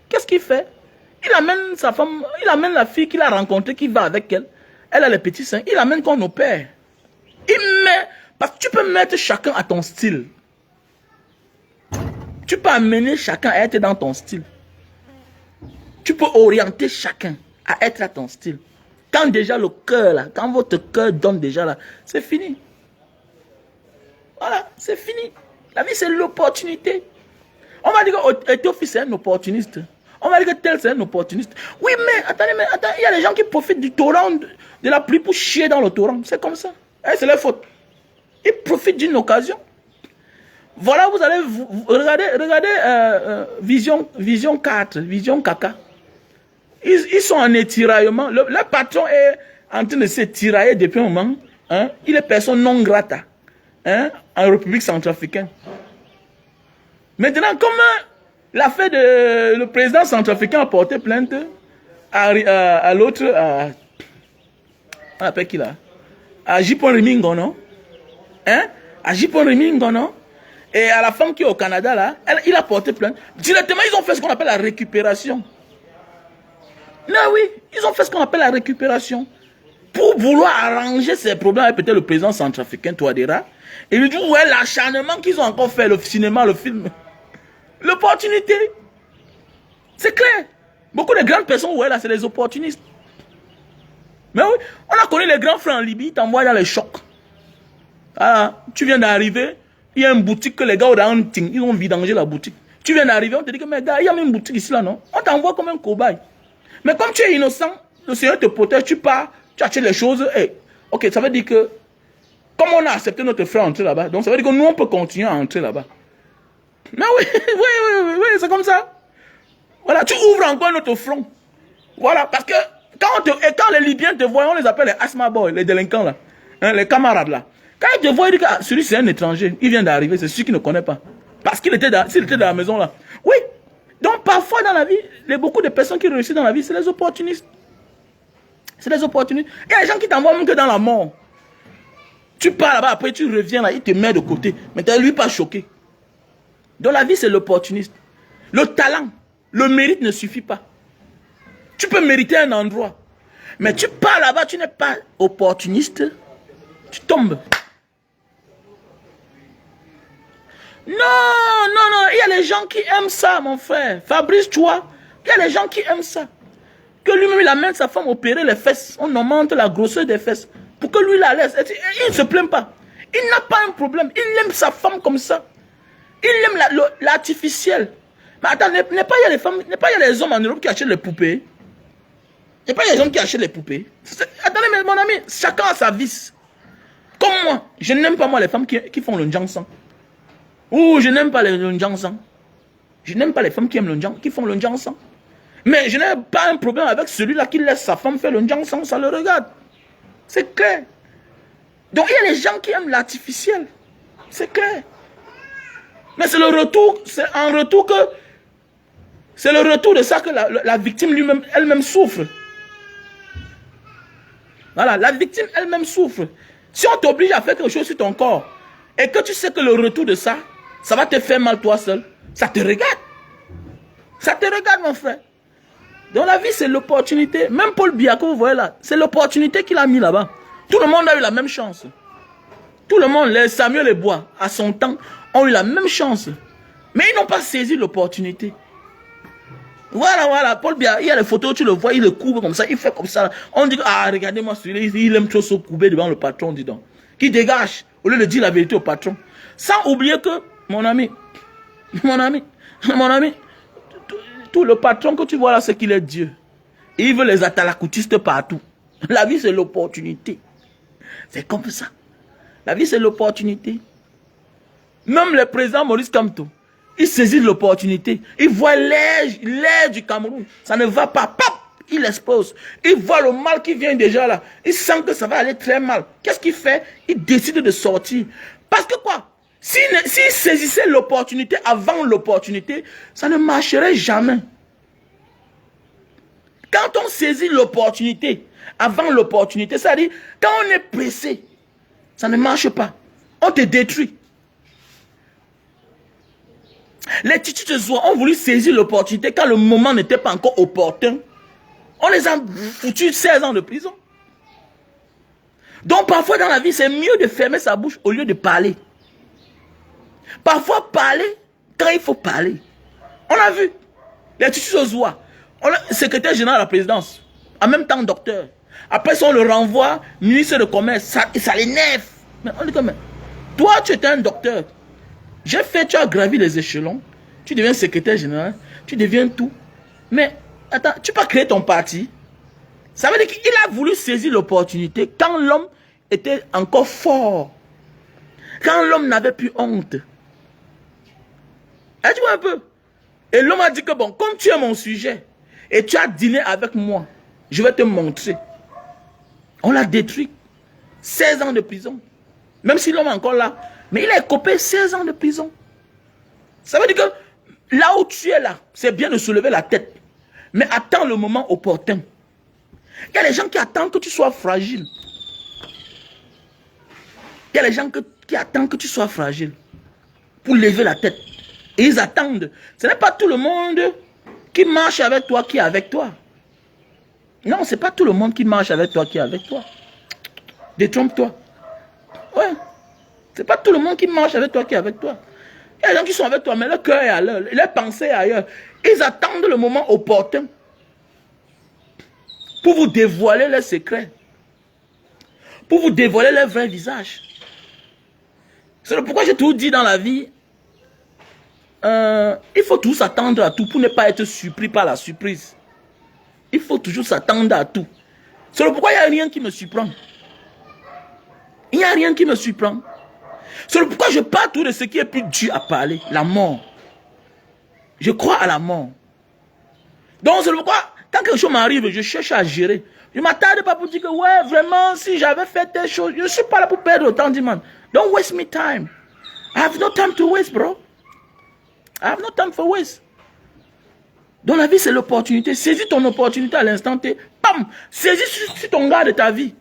Qu'est-ce qu'il fait? Il amène sa femme, il amène la fille qu'il a rencontrée, qui va avec elle. Elle a les petits seins. Il amène qu'on opère. Il met, parce que tu peux mettre chacun à ton style. Tu peux amener chacun à être dans ton style. Tu peux orienter chacun à être à ton style. Quand déjà le cœur là, quand votre cœur donne déjà là, c'est fini. Voilà, c'est fini. La vie c'est l'opportunité. On va dire que Etoffi c'est un opportuniste. On va dire que tel c'est un opportuniste. Oui, mais attendez, il y a des gens qui profitent du torrent, de la pluie pour chier dans le torrent. C'est comme ça. C'est leur faute. Ils profitent d'une occasion. Voilà, vous allez regardez Vision 4, Vision Caca. Ils sont en étiraillement. Le patron est en train de se tirailler depuis un moment. Hein? Il est personne non grata. Hein? En République centrafricaine. Maintenant, comme l'affaire de le président centrafricain a porté plainte à l'autre, on appelle qui là? À Jipon Rimingo, non? Hein? À Jipon Rimingo, non? Et à la femme qui est au Canada, là, il a porté plainte. Directement, ils ont fait ce qu'on appelle la récupération. Non, oui, ils ont fait ce qu'on appelle la récupération. Pour vouloir arranger ces problèmes avec peut-être le président centrafricain, Touadéra. Et lui dit, ouais, l'acharnement qu'ils ont encore fait, le cinéma, le film. L'opportunité. C'est clair. Beaucoup de grandes personnes, ouais, là, c'est des opportunistes. Mais oui, on a connu les grands frères en Libye, ils t'envoient dans les chocs. Ah, tu viens d'arriver, il y a une boutique que les gars ils ont vidangé la boutique. Tu viens d'arriver, on te dit que, mais gars, il y a même une boutique ici, là, non? On t'envoie comme un cobaye. Mais comme tu es innocent, le Seigneur te protège, tu pars, tu achètes les choses. Et, ok, ça veut dire que, comme on a accepté notre frère entrer là-bas, donc ça veut dire que nous, on peut continuer à entrer là-bas. Mais oui, oui, c'est comme ça. Voilà, tu ouvres encore notre front. Voilà, parce que quand les Libyens te voient, on les appelle les asthma boys, les délinquants là, hein, les camarades là. Quand ils te voient, ils disent que celui c'est un étranger, il vient d'arriver, c'est celui qui ne connaît pas. Parce qu'il était dans la maison là. Oui, donc parfois dans la vie, beaucoup de personnes qui réussissent dans la vie, c'est les opportunistes. C'est les opportunistes. Il y a des gens qui t'envoient même que dans la mort. Tu pars là-bas, après tu reviens là, il te met de côté. Mais tu n'es lui pas choqué. Dans la vie, c'est l'opportuniste. Le talent, le mérite ne suffit pas. Tu peux mériter un endroit. Mais tu pars là-bas, tu n'es pas opportuniste. Tu tombes. Non, il y a les gens qui aiment ça, mon frère. Fabrice, tu vois, il y a les gens qui aiment ça. Que lui-même, il amène sa femme opérer les fesses. On augmente la grosseur des fesses. Pour que lui la laisse. Il ne se plaint pas. Il n'a pas un problème. Il aime sa femme comme ça. Il aime l'artificiel. Mais attends, n'est pas il y a les femmes, n'est pas il y a les hommes en Europe qui achètent les poupées. N'est pas il y a les hommes qui achètent les poupées. Attendez, mais mon ami, chacun a sa vis. Comme moi, je n'aime pas moi les femmes qui font le njangsan. Ou je n'aime pas le njangsan. Je n'aime pas les femmes qui aiment qui font le njangsan. Mais je n'ai pas un problème avec celui-là qui laisse sa femme faire le njangsan, ça le regarde. C'est clair. Donc il y a les gens qui aiment l'artificiel. C'est clair. Mais c'est le retour, c'est en retour que, c'est le retour de ça que la victime lui-même, elle-même souffre. Voilà, la victime elle-même souffre. Si on t'oblige à faire quelque chose sur ton corps, et que tu sais que le retour de ça, ça va te faire mal toi seul, ça te regarde. Ça te regarde, mon frère. Dans la vie, c'est l'opportunité. Même Paul Biya que vous voyez là, c'est l'opportunité qu'il a mis là-bas. Tout le monde a eu la même chance. Tout le monde, les Samuel et Bois, à son temps, ont eu la même chance. Mais ils n'ont pas saisi l'opportunité. Voilà, Paul Biya, il y a les photos, tu le vois, il le couvre comme ça, il fait comme ça. On dit, ah, regardez-moi celui-là, il aime trop se couvrir devant le patron, dis donc. Qui dégage, au lieu de dire la vérité au patron. Sans oublier que, mon ami, tout le patron que tu vois là, c'est qu'il est Dieu. Et il veut les atalakoutistes partout. La vie, c'est l'opportunité. C'est comme ça. La vie, c'est l'opportunité. Même le président Maurice Kamto, il saisit l'opportunité. Il voit l'air du Cameroun. Ça ne va pas. Pap, il explose. Il voit le mal qui vient déjà là. Il sent que ça va aller très mal. Qu'est-ce qu'il fait? Il décide de sortir. Parce que quoi? S'il saisissait l'opportunité avant l'opportunité, ça ne marcherait jamais. Quand on saisit l'opportunité avant l'opportunité, c'est-à-dire quand on est pressé, ça ne marche pas. On te détruit. Les Titi de Zoua ont voulu saisir l'opportunité quand le moment n'était pas encore opportun. On les a foutus 16 ans de prison. Donc parfois dans la vie, c'est mieux de fermer sa bouche au lieu de parler. Parfois parler quand il faut parler. On a vu les Titi de Zoua, secrétaire général de la présidence, en même temps docteur. Après ça, on le renvoie, ministre de commerce, ça l'énerve. Mais on dit comme, toi tu étais un docteur. J'ai fait, tu as gravi les échelons, tu deviens secrétaire général, tu deviens tout. Mais, attends, tu peux pas créer ton parti. Ça veut dire qu'il a voulu saisir l'opportunité quand l'homme était encore fort. Quand l'homme n'avait plus honte. Et tu vois un peu. Et l'homme a dit que bon, comme tu es mon sujet, et tu as dîné avec moi, je vais te montrer. On l'a détruit. 16 ans de prison. Même si l'homme est encore là. Mais il a écopé 16 ans de prison. Ça veut dire que là où tu es là, c'est bien de soulever la tête. Mais attends le moment opportun. Il y a les gens qui attendent que tu sois fragile. Il y a les gens qui attendent que tu sois fragile. Pour lever la tête. Et ils attendent. Ce n'est pas tout le monde qui marche avec toi qui est avec toi. Non, ce n'est pas tout le monde qui marche avec toi qui est avec toi. Détrompe-toi. Ouais. C'est pas tout le monde qui marche avec toi qui est avec toi. Il y a des gens qui sont avec toi, mais leur cœur est ailleurs, leur pensée est ailleurs. Ils attendent le moment opportun pour vous dévoiler leurs secrets. Pour vous dévoiler leur vrai visage. C'est pourquoi j'ai toujours dit dans la vie, il faut tous attendre à tout pour ne pas être surpris par la surprise. Il faut toujours s'attendre à tout. C'est pourquoi il n'y a rien qui me surprend. Il n'y a rien qui me surprend. C'est pourquoi je parle tout de ce qui est plus dur à parler. La mort. Je crois à la mort. Donc c'est pourquoi, quand quelque chose m'arrive, je cherche à gérer. Je ne m'attarde pas pour dire que, ouais, vraiment, si j'avais fait telle chose, je ne suis pas là pour perdre autant de temps. Don't waste me time. I have no time to waste, bro. I have no time for waste. Dans la vie, c'est l'opportunité. Saisis ton opportunité à l'instant T. Pam! Saisis sur ton gars de ta vie.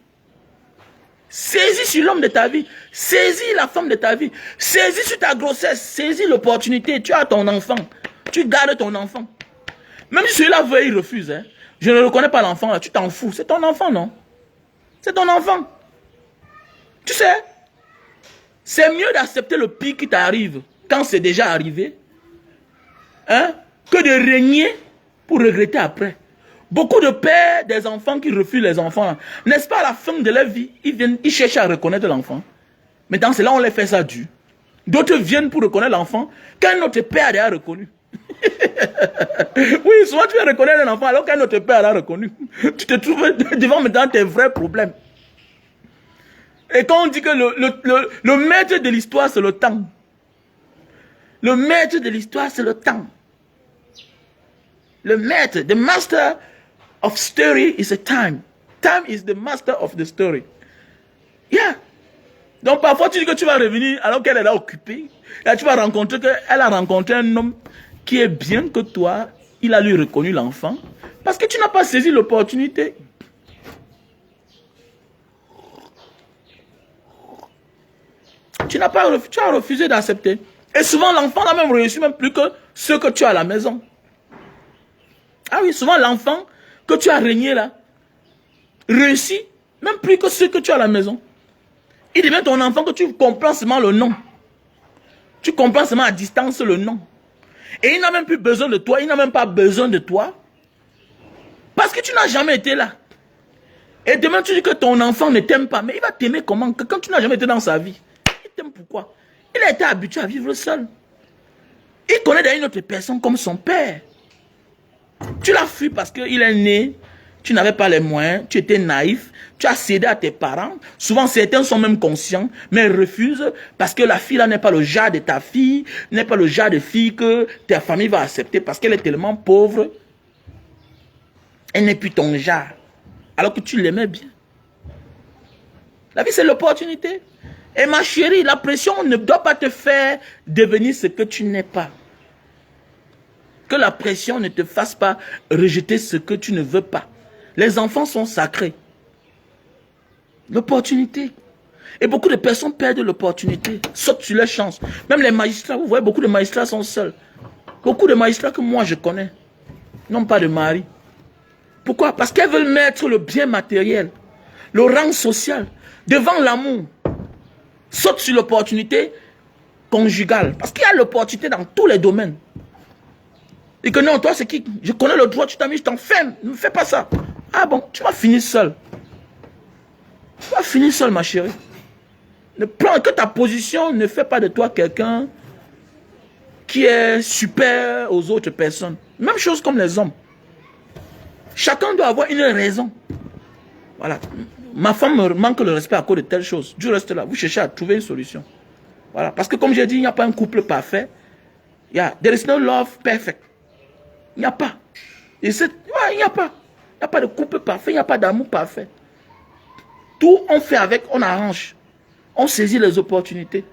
Saisis sur l'homme de ta vie. Saisis la femme de ta vie. Saisis sur ta grossesse. Saisis l'opportunité. Tu as ton enfant. Tu gardes ton enfant. Même si celui-là veut, il refuse. Hein. Je ne reconnais pas l'enfant là. Tu t'en fous. C'est ton enfant, non? C'est ton enfant. Tu sais, c'est mieux d'accepter le pire qui t'arrive quand c'est déjà arrivé, hein, que de régner pour regretter après. Beaucoup de pères des enfants qui refusent les enfants, n'est-ce pas, à la fin de leur vie, ils cherchent à reconnaître l'enfant. Mais dans cela, on les fait ça dur. D'autres viennent pour reconnaître l'enfant qu'un autre père a déjà reconnu. Oui, souvent tu vas reconnaître un enfant alors qu'un autre père l'a reconnu. Tu te trouves devant maintenant tes vrais problèmes. Et quand on dit que le maître de l'histoire, c'est le temps. Le maître de l'histoire, c'est le temps. Le maître, the master of story is a time. Time is the master of the story. Yeah. Donc parfois tu dis que tu vas revenir alors qu'elle est là occupée. Là tu vas rencontrer qu'elle a rencontré un homme qui est bien que toi. Il a lui reconnu l'enfant. Parce que tu n'as pas saisi l'opportunité. Tu as refusé d'accepter. Et souvent l'enfant n'a même réussi même plus que ce que tu as à la maison. Ah oui, souvent l'enfant que tu as régné là, réussit même plus que ce que tu as à la maison. Il devient ton enfant que tu comprends seulement le nom. Tu comprends seulement à distance le nom. Et il n'a même plus besoin de toi, il n'a même pas besoin de toi. Parce que tu n'as jamais été là. Et demain tu dis que ton enfant ne t'aime pas, mais il va t'aimer comment? Quand tu n'as jamais été dans sa vie. Il t'aime pourquoi? Il a été habitué à vivre seul. Il connaît d'ailleurs une autre personne comme son père. Tu l'as fui parce qu'il est né, tu n'avais pas les moyens, tu étais naïf, tu as cédé à tes parents. Souvent, certains sont même conscients, mais ils refusent parce que la fille là n'est pas le genre de ta fille, n'est pas le genre de fille que ta famille va accepter parce qu'elle est tellement pauvre. Elle n'est plus ton genre, alors que tu l'aimais bien. La vie, c'est l'opportunité. Et ma chérie, la pression ne doit pas te faire devenir ce que tu n'es pas. Que la pression ne te fasse pas rejeter ce que tu ne veux pas. Les enfants sont sacrés. L'opportunité. Et beaucoup de personnes perdent l'opportunité, sautent sur leur chance. Même les magistrats, vous voyez, beaucoup de magistrats sont seuls. Beaucoup de magistrats que moi je connais n'ont pas de mari. Pourquoi? Parce qu'elles veulent mettre le bien matériel, le rang social, devant l'amour. Sautent sur l'opportunité conjugale. Parce qu'il y a l'opportunité dans tous les domaines. Et que non, toi c'est qui? Je connais le droit, tu t'as mis, je t'enferme. Ne me fais pas ça. Ah bon, tu vas finir seul. Tu vas finir seul, ma chérie. Ne prends que ta position, ne fais pas de toi quelqu'un qui est super aux autres personnes. Même chose comme les hommes. Chacun doit avoir une raison. Voilà. Ma femme me manque le respect à cause de telle chose. Je reste là. Vous cherchez à trouver une solution. Voilà. Parce que comme j'ai dit, il n'y a pas un couple parfait. There is no love perfect. Il n'y a pas. Il n'y a pas. Il n'y a pas de couple parfait. Il n'y a pas d'amour parfait. Tout on fait avec, on arrange. On saisit les opportunités.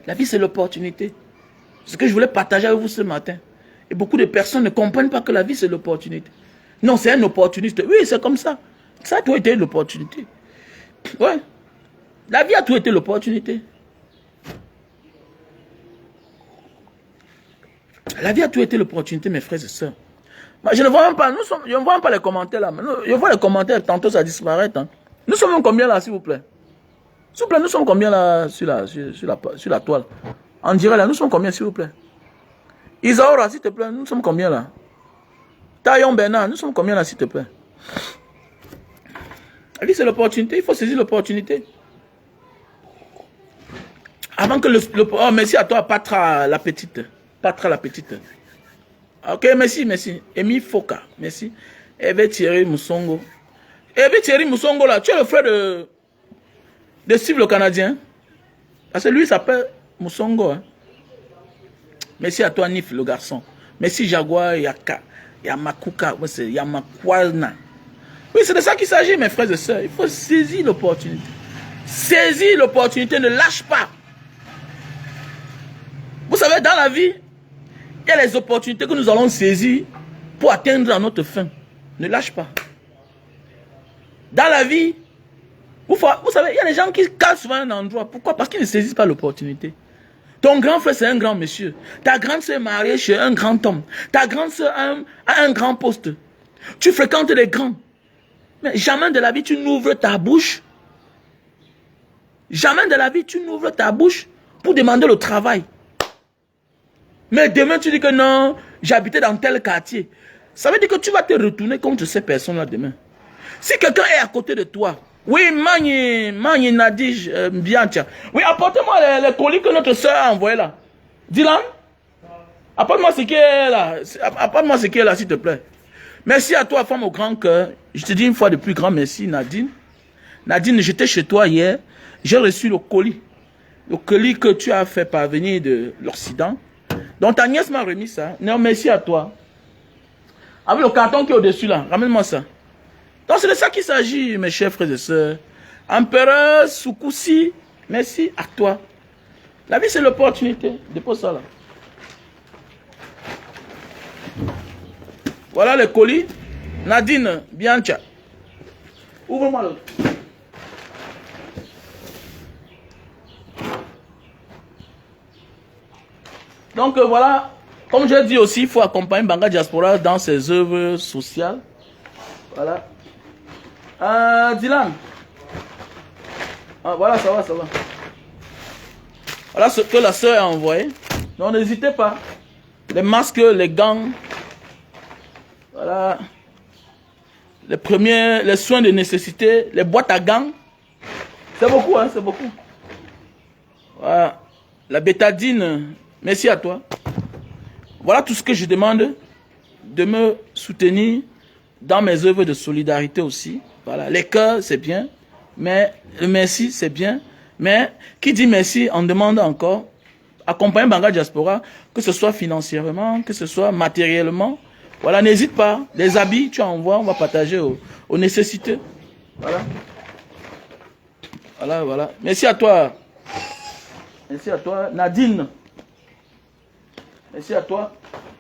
La vie, c'est l'opportunité. Ce que je voulais partager avec vous ce matin. Et beaucoup de personnes ne comprennent pas que la vie, c'est l'opportunité. Non, c'est un opportuniste. Oui, c'est comme ça. Ça a tout été l'opportunité. Ouais. La vie a tout été l'opportunité. La vie a tout été l'opportunité, mes frères et sœurs. Je ne vois même pas, je ne vois même pas les commentaires là. Je vois les commentaires, tantôt ça disparaît. Hein. Nous sommes combien là, s'il vous plaît? S'il vous plaît, nous sommes combien là sur la toile? En direct là, nous sommes combien, s'il vous plaît? Isaora, s'il te plaît, nous sommes combien là? Taillon Bernard, nous sommes combien là, s'il te plaît? La vie, c'est l'opportunité, il faut saisir l'opportunité. Avant que oh, merci à toi, Patra la petite. Patra la petite. Ok, merci, merci. Emi Foka, merci. Eve Thierry Moussongo. Eve Thierry Moussongo, là, tu es le frère de Steve le Canadien. Parce que lui, il s'appelle Moussongo. Hein. Merci à toi, Nif, le garçon. Merci, Jaguar, Yamakuka, Yamakwana. Oui, c'est de ça qu'il s'agit, mes frères et sœurs. Il faut saisir l'opportunité. Saisir l'opportunité, ne lâche pas. Vous savez, dans la vie, il y a les opportunités que nous allons saisir pour atteindre notre fin. Ne lâche pas. Dans la vie, vous savez, il y a des gens qui cassent souvent un endroit. Pourquoi? Parce qu'ils ne saisissent pas l'opportunité. Ton grand frère, c'est un grand monsieur. Ta grande soeur est mariée chez un grand homme. Ta grande soeur a un grand poste. Tu fréquentes les grands. Mais jamais de la vie, tu n'ouvres ta bouche. Jamais de la vie, tu n'ouvres ta bouche pour demander le travail. Mais demain, tu dis que non, j'habitais dans tel quartier. Ça veut dire que tu vas te retourner contre ces personnes-là demain. Si quelqu'un est à côté de toi, oui, Mani Nadige, bien, tiens. Oui, apportez-moi les colis que notre soeur a envoyés là. Dylan, apporte-moi ce qui est là. Apporte-moi ce qui est là, s'il te plaît. Merci à toi, femme au grand cœur. Je te dis une fois de plus grand merci, Nadine. Nadine, j'étais chez toi hier. J'ai reçu le colis. Le colis que tu as fait parvenir de l'Occident. Donc ta nièce m'a remis ça. Non, merci à toi. Avec le carton qui est au-dessus là, ramène-moi ça. Donc c'est de ça qu'il s'agit, mes chers frères et sœurs. Empereur Soukoussi, merci à toi. La vie c'est l'opportunité. Dépose ça là. Voilà le colis. Nadine, Bianca. Ouvre-moi l'autre. Donc voilà, comme j'ai dit aussi, il faut accompagner Banga Diaspora dans ses œuvres sociales. Voilà. Dylan. Ah, voilà, ça va, ça va. Voilà ce que la sœur a envoyé. Donc n'hésitez pas. Les masques, les gants. Voilà. Les soins de nécessité, les boîtes à gants. C'est beaucoup, hein, c'est beaucoup. Voilà. La bétadine, merci à toi. Voilà tout ce que je demande de me soutenir dans mes œuvres de solidarité aussi. Voilà. Les cœurs, c'est bien. Mais le merci, c'est bien. Mais qui dit merci en demande encore. Accompagner Banga Diaspora, que ce soit financièrement, que ce soit matériellement. Voilà, n'hésite pas. Les habits, tu envoies, on va partager aux nécessités. Voilà. Voilà, voilà. Merci à toi. Merci à toi, Nadine. Merci à toi.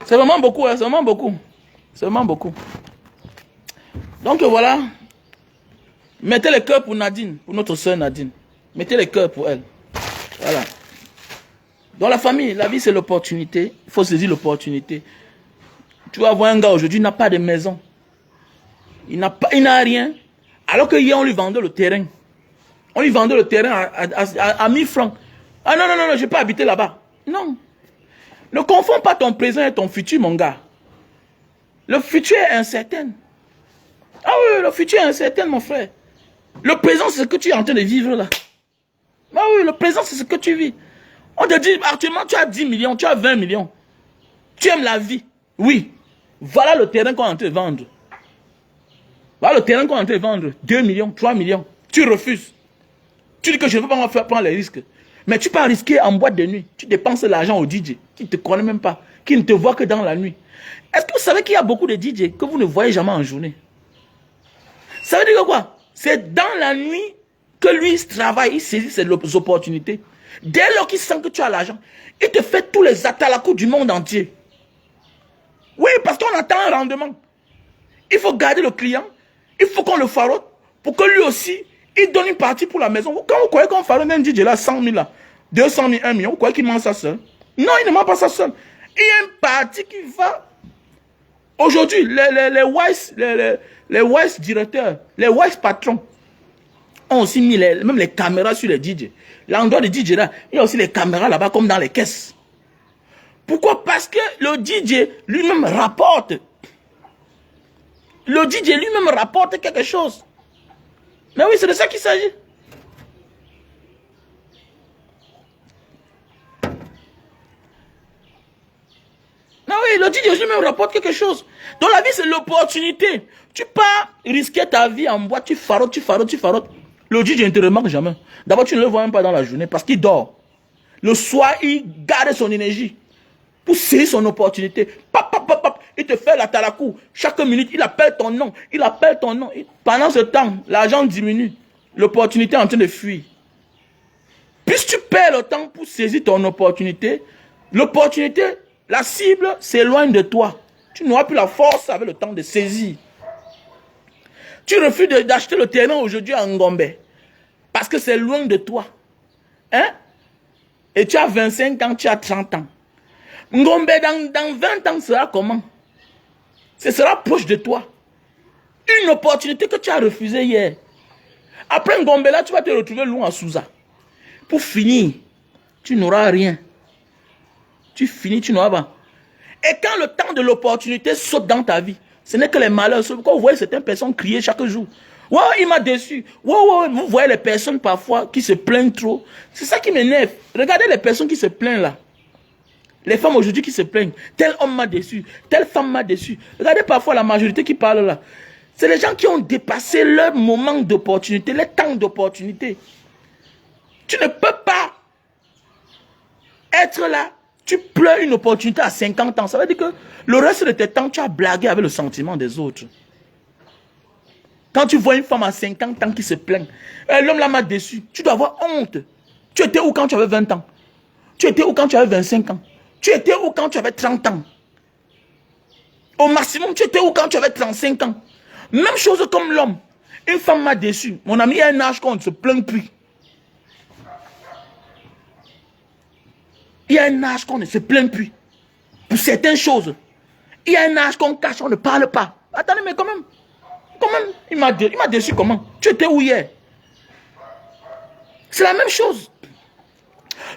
C'est vraiment beaucoup, hein, c'est vraiment beaucoup. C'est vraiment beaucoup. Donc voilà. Mettez les cœurs pour Nadine, pour notre soeur Nadine. Mettez les cœurs pour elle. Voilà. Dans la famille, la vie c'est l'opportunité. Il faut saisir l'opportunité. Tu vas voir un gars aujourd'hui, il n'a pas de maison. Il n'a rien. Alors que hier, on lui vendait le terrain. On lui vendait le terrain à 1000 francs. Ah non, non, non, non, je ne vais pas habiter là-bas. Non. Ne confonds pas ton présent et ton futur, mon gars. Le futur est incertain. Ah oui, le futur est incertain, mon frère. Le présent, c'est ce que tu es en train de vivre là. Ah oui, le présent, c'est ce que tu vis. On te dit, actuellement, tu as 10 millions, tu as 20 millions. Tu aimes la vie. Oui. Voilà le terrain qu'on est en train de vendre. Voilà le terrain qu'on est en train de vendre. 2 millions, 3 millions. Tu refuses. Tu dis que je ne veux pas prendre les risques. Mais tu peux risquer en boîte de nuit. Tu dépenses l'argent au DJ qui ne te connaît même pas, qui ne te voit que dans la nuit. Est-ce que vous savez qu'il y a beaucoup de DJ que vous ne voyez jamais en journée? Ça veut dire quoi? C'est dans la nuit que lui il travaille, il saisit ses opportunités. Dès lors qu'il sent que tu as l'argent, il te fait tous les atalakos du monde entier. Oui, parce qu'on attend un rendement. Il faut garder le client. Il faut qu'on le farote pour que lui aussi, il donne une partie pour la maison. Quand vous croyez qu'on farote un DJ là, 100 000 là, 200 000, 1 million, vous croyez qu'il mange ça seul? Non, il ne mange pas ça seul. Il y a une partie qui va. Aujourd'hui, les wise directeurs, les wise patrons ont aussi mis même les caméras sur les DJ. L'endroit des DJ là, il y a aussi les caméras là-bas comme dans les caisses. Pourquoi? Parce que le DJ lui-même rapporte. Le DJ lui-même rapporte quelque chose. Mais oui, c'est de ça qu'il s'agit. Non, oui, le DJ Oji même rapporte quelque chose. Dans la vie, c'est l'opportunité. Tu pars risquer ta vie en boîte, tu farotes. Le DJ ne te remarque jamais. D'abord, tu ne le vois même pas dans la journée parce qu'il dort. Le soir, il garde son énergie pour saisir son opportunité. Il te fait la talakou. Chaque minute, il appelle ton nom. Pendant ce temps, l'argent diminue. L'opportunité est en train de fuir. Puisque tu perds le temps pour saisir ton opportunité, l'opportunité, la cible s'éloigne de toi. Tu n'auras plus la force avec le temps de saisir. Tu refuses d'acheter le terrain aujourd'hui à Ngombe parce que c'est loin de toi. Hein? Et tu as 25 ans, tu as 30 ans. Ngombe dans 20 ans sera comment? Ce sera proche de toi. Une opportunité que tu as refusée hier. Après Ngombe là, tu vas te retrouver loin à Souza. Pour finir, tu n'auras rien. Tu finis, tu n'auras pas. Et quand le temps de l'opportunité saute dans ta vie, ce n'est que les malheurs. Quand vous voyez certaines personnes crier chaque jour, wow, il m'a déçu. Wow, vous voyez les personnes parfois qui se plaignent trop. C'est ça qui m'énerve. Regardez les personnes qui se plaignent là. Les femmes aujourd'hui qui se plaignent. Tel homme m'a déçu. Telle femme m'a déçu. Regardez parfois la majorité qui parle là. C'est les gens qui ont dépassé leur moment d'opportunité, leur temps d'opportunité. Tu ne peux pas être là. Tu pleures une opportunité à 50 ans. Ça veut dire que le reste de tes temps, tu as blagué avec le sentiment des autres. Quand tu vois une femme à 50 ans qui se plaint, l'homme là m'a déçu, tu dois avoir honte. Tu étais où quand tu avais 20 ans? Tu étais où quand tu avais 25 ans? Tu étais où quand tu avais 30 ans? Au maximum, tu étais où quand tu avais 35 ans? Même chose comme l'homme. Une femme m'a déçu. Mon ami, il y a un âge qu'on ne se plaint plus. Il y a un âge qu'on ne se plaint plus. Pour certaines choses. Il y a un âge qu'on cache, on ne parle pas. Attendez, mais quand même, il m'a déçu comment? Tu étais où hier? C'est la même chose.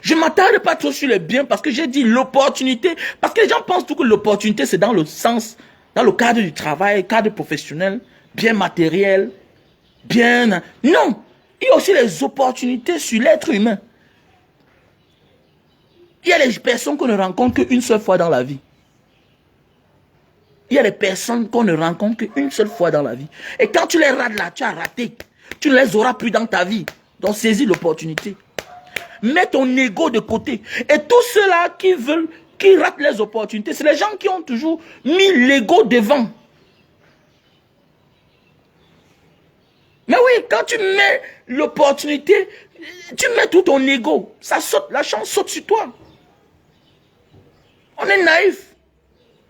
Je ne m'attarde pas trop sur le bien parce que j'ai dit l'opportunité. Parce que les gens pensent tout que l'opportunité, c'est dans le sens, dans le cadre du travail, cadre professionnel, bien matériel, bien... Non, il y a aussi les opportunités sur l'être humain. Il y a les personnes qu'on ne rencontre qu'une seule fois dans la vie. Il y a les personnes qu'on ne rencontre qu'une seule fois dans la vie. Et quand tu les rates là, tu as raté. Tu ne les auras plus dans ta vie. Donc saisis l'opportunité. Mets ton ego de côté. Et tous ceux-là qui ratent les opportunités, c'est les gens qui ont toujours mis l'ego devant. Mais oui, quand tu mets l'opportunité, tu mets tout ton ego. Ça saute, la chance saute sur toi. On est naïf.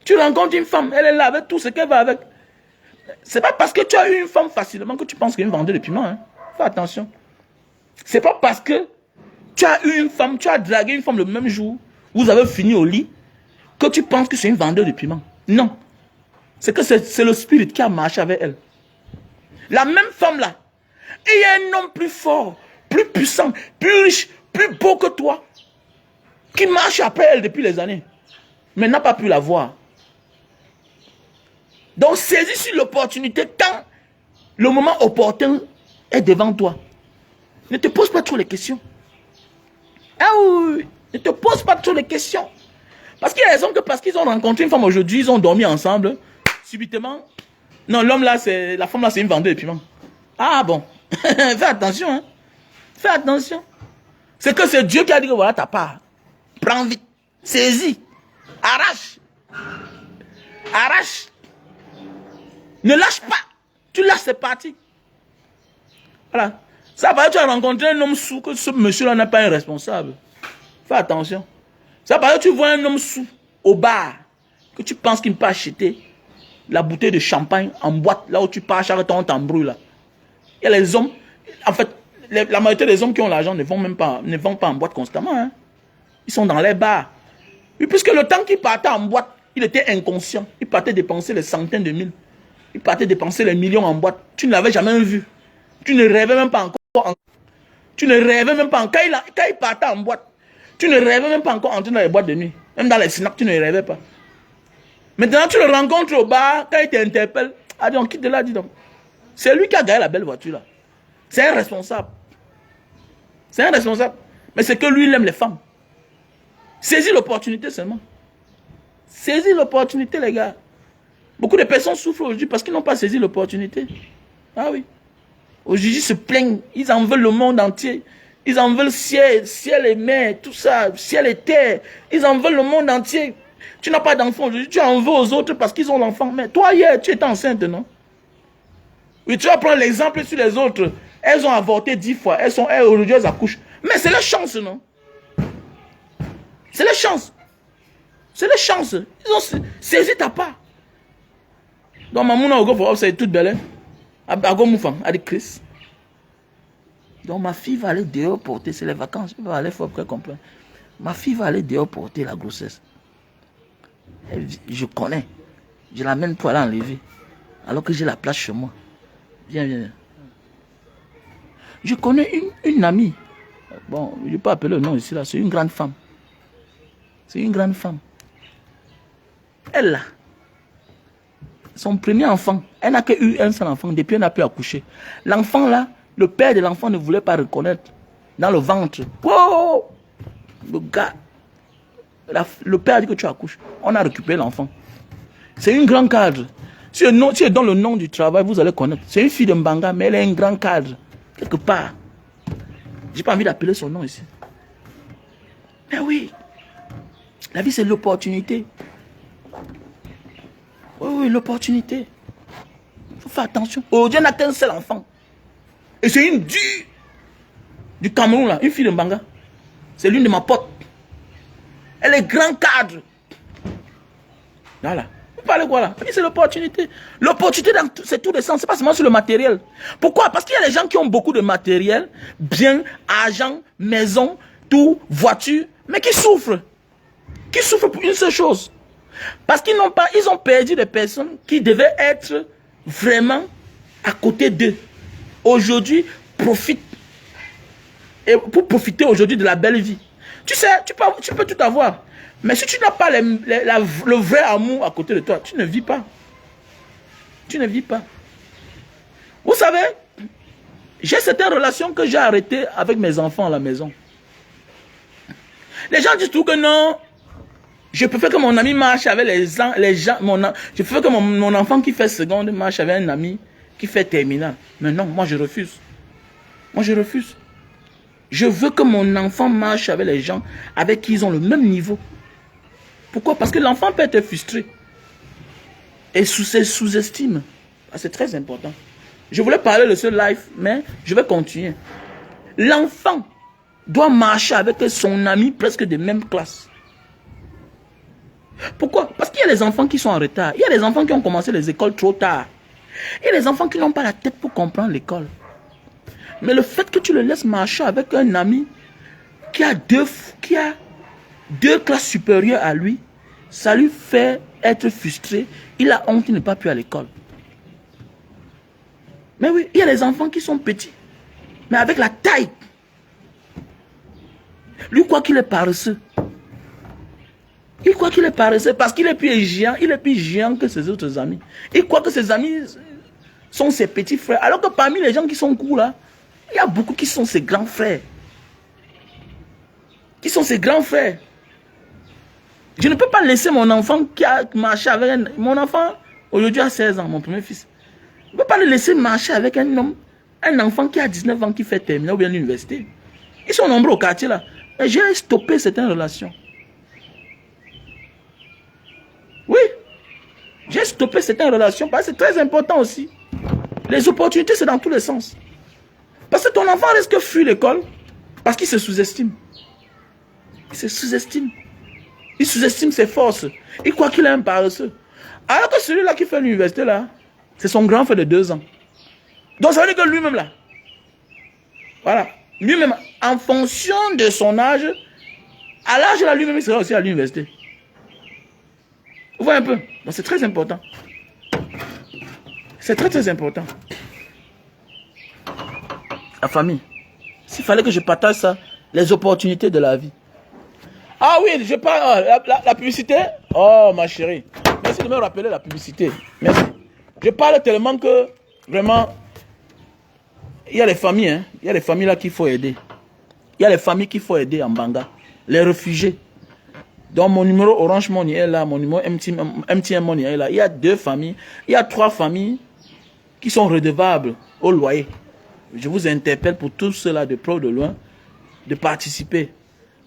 Tu rencontres une femme, elle est là avec tout ce qu'elle va avec. C'est pas parce que tu as eu une femme facilement que tu penses qu'elle est une vendeuse de piment. Hein. Fais attention. C'est pas parce que tu as eu une femme, tu as dragué une femme le même jour, vous avez fini au lit, que tu penses que c'est une vendeuse de piment. Non. C'est que c'est le spirit qui a marché avec elle. La même femme là, il y a un homme plus fort, plus puissant, plus riche, plus beau que toi, qui marche après elle depuis les années, mais n'a pas pu la voir. Donc saisis sur l'opportunité quand le moment opportun est devant toi. Ne te pose pas trop les questions. Ah oui, ne te pose pas trop les questions. Parce qu'il y a des hommes que parce qu'ils ont rencontré une femme aujourd'hui, ils ont dormi ensemble, subitement. Non, l'homme là, la femme là, c'est une vendeuse de piment. Ah bon, fais attention, hein. Fais attention. C'est que c'est Dieu qui a dit que voilà ta part. Prends vite, saisis, arrache. Arrache. Ne lâche pas. Tu lâches, c'est parti. Voilà. Ça va, tu as rencontré un homme sous, que ce monsieur-là n'est pas un responsable. Fais attention. Ça va, tu vois un homme sous au bar, que tu penses qu'il ne peut acheter la bouteille de champagne en boîte, là où tu pars chaque temps, on t'embrouille là. Il y a les hommes, en fait, la majorité des hommes qui ont l'argent ne vont pas en boîte constamment. Hein. Ils sont dans les bars. Et puisque le temps qu'il partait en boîte, il était inconscient. Il partait dépenser les centaines de mille. Il partait dépenser les millions en boîte. Tu ne l'avais jamais vu. Tu ne rêvais même pas encore. Tu ne rêvais même pas. Quand il partait en boîte, tu ne rêvais même pas encore entrer dans les boîtes de nuit. Même dans les snacks, tu ne rêvais pas. Maintenant, tu le rencontres au bar, quand il t'interpelle, ah, dis, on quitte de là, dis donc. C'est lui qui a gagné la belle voiture là. C'est un responsable. C'est un responsable. Mais c'est que lui, il aime les femmes. Saisis l'opportunité seulement. Saisis l'opportunité, les gars. Beaucoup de personnes souffrent aujourd'hui parce qu'ils n'ont pas saisi l'opportunité. Ah oui. Aujourd'hui, ils se plaignent. Ils en veulent le monde entier. Ils en veulent ciel et mer, tout ça, ciel et terre. Ils en veulent le monde entier. Tu n'as pas d'enfant aujourd'hui, tu en veux aux autres parce qu'ils ont l'enfant. Mais toi, hier, tu étais enceinte, non? Oui, tu vas prendre l'exemple sur les autres. Elles ont avorté 10 fois. Aujourd'hui, elles accouchent. Mais c'est leur chance, non? C'est leur chance. C'est leur chance. Ils ont saisi ta part. Donc, maman, c'est toute belle. Donc, ma fille va aller dehors porter. C'est les vacances. Elle va aller faire près comprendre. Ma fille va aller dehors porter la grossesse. Je connais. Je l'amène pour aller enlever. Alors que j'ai la place chez moi. Viens. Je connais une amie. Bon, je ne vais pas appeler le nom ici, là. C'est une grande femme. C'est une grande femme. Elle, là, son premier enfant, elle n'a qu'eu un seul enfant. Depuis, elle n'a pu accoucher. L'enfant, là, le père de l'enfant ne voulait pas reconnaître. Dans le ventre. Wow! Le gars, le père a dit que tu accouches. On a récupéré l'enfant. C'est une grande cadre. Si elle donne le nom du travail, vous allez connaître. C'est une fille de Mbanga, mais elle est un grand cadre. Quelque part. J'ai pas envie d'appeler son nom ici. Mais oui. La vie, c'est l'opportunité. Oui, l'opportunité. Il faut faire attention. Aujourd'hui, on n'a qu'un seul enfant. Et c'est une du Cameroun, là. Une fille de Mbanga. C'est l'une de ma pote. Elle est grand cadre. Voilà. Vous parlez quoi là? C'est l'opportunité. L'opportunité, c'est tout les sens. C'est pas seulement sur le matériel. Pourquoi? Parce qu'il y a des gens qui ont beaucoup de matériel, biens, argent, maison, tout, voiture, mais qui souffrent. Qui souffrent pour une seule chose. Parce qu'ils n'ont pas, ils ont perdu des personnes qui devaient être vraiment à côté d'eux. Aujourd'hui, profitent. Et pour profiter aujourd'hui de la belle vie. Tu sais, tu peux tout avoir. Mais si tu n'as pas le vrai amour à côté de toi, tu ne vis pas. Tu ne vis pas. Vous savez, j'ai certaines relations que j'ai arrêtées avec mes enfants à la maison. Les gens disent tout que non. Je préfère que mon ami marche avec les gens. Je préfère que mon enfant qui fait seconde marche avec un ami qui fait terminale. Mais non, moi je refuse. Moi je refuse. Je veux que mon enfant marche avec les gens avec qui ils ont le même niveau. Pourquoi? Parce que l'enfant peut être frustré. Et sous-estime. C'est très important. Je voulais parler de ce live, mais je vais continuer. L'enfant doit marcher avec son ami presque de même classe. Pourquoi? Parce qu'il y a des enfants qui sont en retard. Il y a des enfants qui ont commencé les écoles trop tard. Il y a des enfants qui n'ont pas la tête pour comprendre l'école. Mais le fait que tu le laisses marcher avec un ami qui a deux classes supérieures à lui, ça lui fait être frustré. Il a honte, il n'est pas plus à l'école. Mais oui, il y a des enfants qui sont petits, mais avec la taille. Lui croit qu'il est paresseux. Il croit qu'il est paresseux parce qu'il est plus géant que ses autres amis. Il croit que ses amis sont ses petits frères. Alors que parmi les gens qui sont cool là, il y a beaucoup qui sont ses grands frères. Qui sont ses grands frères. Je ne peux pas laisser mon enfant qui a marché avec mon enfant, aujourd'hui a 16 ans, mon premier fils. Je ne peux pas le laisser marcher avec un homme, un enfant qui a 19 ans qui fait terminer ou bien l'université. Ils sont nombreux au quartier là. Et j'ai stoppé certaines relations. Oui. J'ai stoppé certaines relations parce que c'est très important aussi. Les opportunités, c'est dans tous les sens. Parce que ton enfant risque de fuir l'école parce qu'il se sous-estime. Il se sous-estime. Il sous-estime ses forces. Il croit qu'il est un paresseux. Alors que celui-là qui fait l'université là, c'est son grand frère de 2 ans. Donc ça veut dire que lui-même là, voilà, lui-même, en fonction de son âge, à l'âge là, lui-même, il sera aussi à l'université. Vous voyez un peu? Donc c'est très important. C'est très très important. La famille. S'il fallait que je partage ça, les opportunités de la vie. Ah oui, je parle, la publicité. Oh ma chérie, merci de me rappeler la publicité. Merci. Je parle tellement que, vraiment, il y a les familles, hein. Il y a les familles là qu'il faut aider. Il y a les familles qu'il faut aider en Mbanga. Les réfugiés. Donc mon numéro Orange Money est là, mon numéro MTN Money est là. Il y a 2 familles, il y a 3 familles qui sont redevables au loyer. Je vous interpelle pour tous ceux-là de près ou de loin de participer.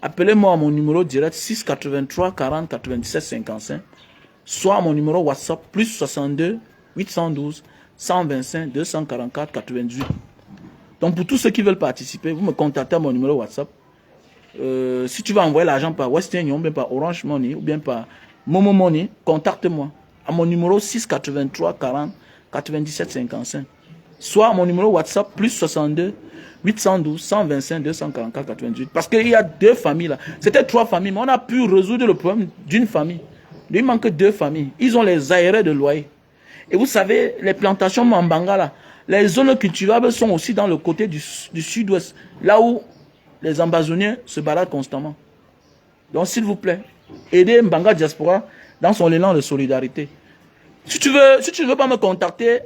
Appelez-moi à mon numéro direct 6 83 40 97 55, soit à mon numéro WhatsApp plus 62 812 125 244 98. Donc pour tous ceux qui veulent participer, vous me contactez à mon numéro WhatsApp. Si tu vas envoyer l'argent par Western Union, bien par Orange Money ou bien par Momo Money, contacte-moi à mon numéro 6 83 40 97 55. Soit à mon numéro WhatsApp plus 62 812 125 244 98. Parce qu'il y a 2 familles là. C'était 3 familles, mais on a pu résoudre le problème d'une famille. Il manque 2 familles. Ils ont les aérés de loyer. Et vous savez, les plantations Mambanga là, les zones cultivables sont aussi dans le côté du sud-ouest, là où les ambassoniens se baladent constamment. Donc, s'il vous plaît, aidez Mbanga Diaspora dans son élan de solidarité. Si tu veux pas me contacter,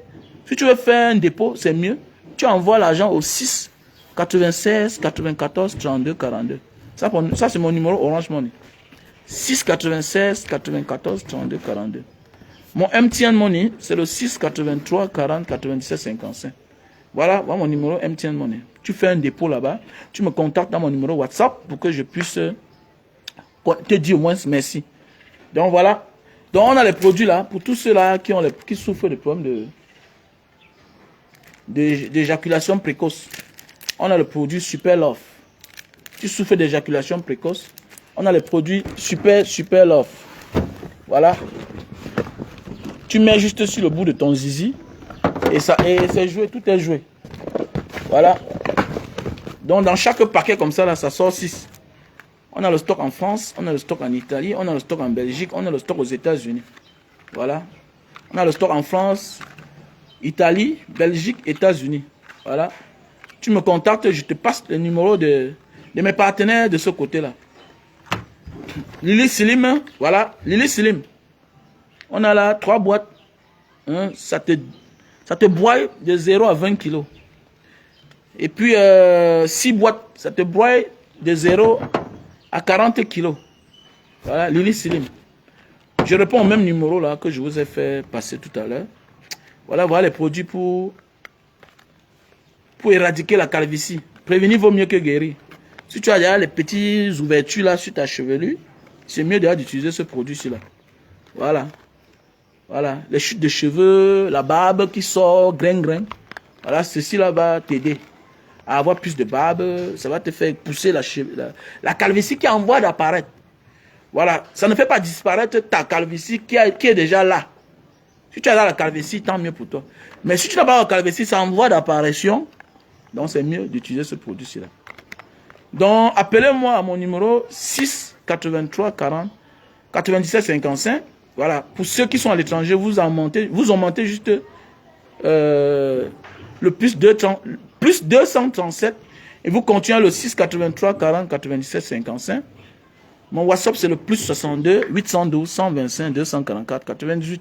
si tu veux faire un dépôt, c'est mieux. Tu envoies l'argent au 6 96 94 32 42. Ça c'est mon numéro Orange Money. 6 96 94 32 42. Mon MTN Money, c'est le 6 83 40 97 55. Voilà mon numéro MTN Money. Tu fais un dépôt là-bas, tu me contactes dans mon numéro WhatsApp pour que je puisse te dire au moins merci. Donc voilà. Donc on a les produits là pour tous ceux-là qui souffrent de problèmes d'éjaculation précoce. On a le produit Super Love. Tu souffres d'éjaculation précoce, on a les produits Super Love. Voilà. Tu mets juste sur le bout de ton zizi et c'est joué, tout est joué. Voilà. Donc dans chaque paquet comme ça là, ça sort 6. On a le stock en France, on a le stock en Italie, on a le stock en Belgique, on a le stock aux États-Unis. Voilà. On a le stock en France, Italie, Belgique, États-Unis. Voilà. Tu me contactes, je te passe le numéro de mes partenaires de ce côté-là. Lily Slim, voilà, Lily Slim. On a là 3 boîtes. Hein, ça te broie de 0 à 20 kilos. Et puis 6 boîtes, ça te broie de 0 à 40 kilos. Voilà, Lily Slim. Je réponds au même numéro là que je vous ai fait passer tout à l'heure. Voilà les produits pour éradiquer la calvitie. Prévenir vaut mieux que guérir. Si tu as déjà les petites ouvertures là sur ta chevelure, c'est mieux déjà d'utiliser ce produit-ci là. Voilà. Voilà. Les chutes de cheveux, la barbe qui sort, grain. Voilà, ceci là va t'aider à avoir plus de barbe. Ça va te faire pousser la calvitie qui est en voie d'apparaître. Voilà. Ça ne fait pas disparaître ta calvitie qui est déjà là. Si tu as la calvitie, tant mieux pour toi. Mais si tu n'as pas la calvitie, c'est en voie d'apparition. Donc c'est mieux d'utiliser ce produit-ci là. Donc appelez-moi à mon numéro 6 83 40 97 55. Voilà. Pour ceux qui sont à l'étranger, vous en montez juste le plus 237 et vous continuez le 6 83 40 97 55. Mon WhatsApp c'est le plus 62 812 125 244 98.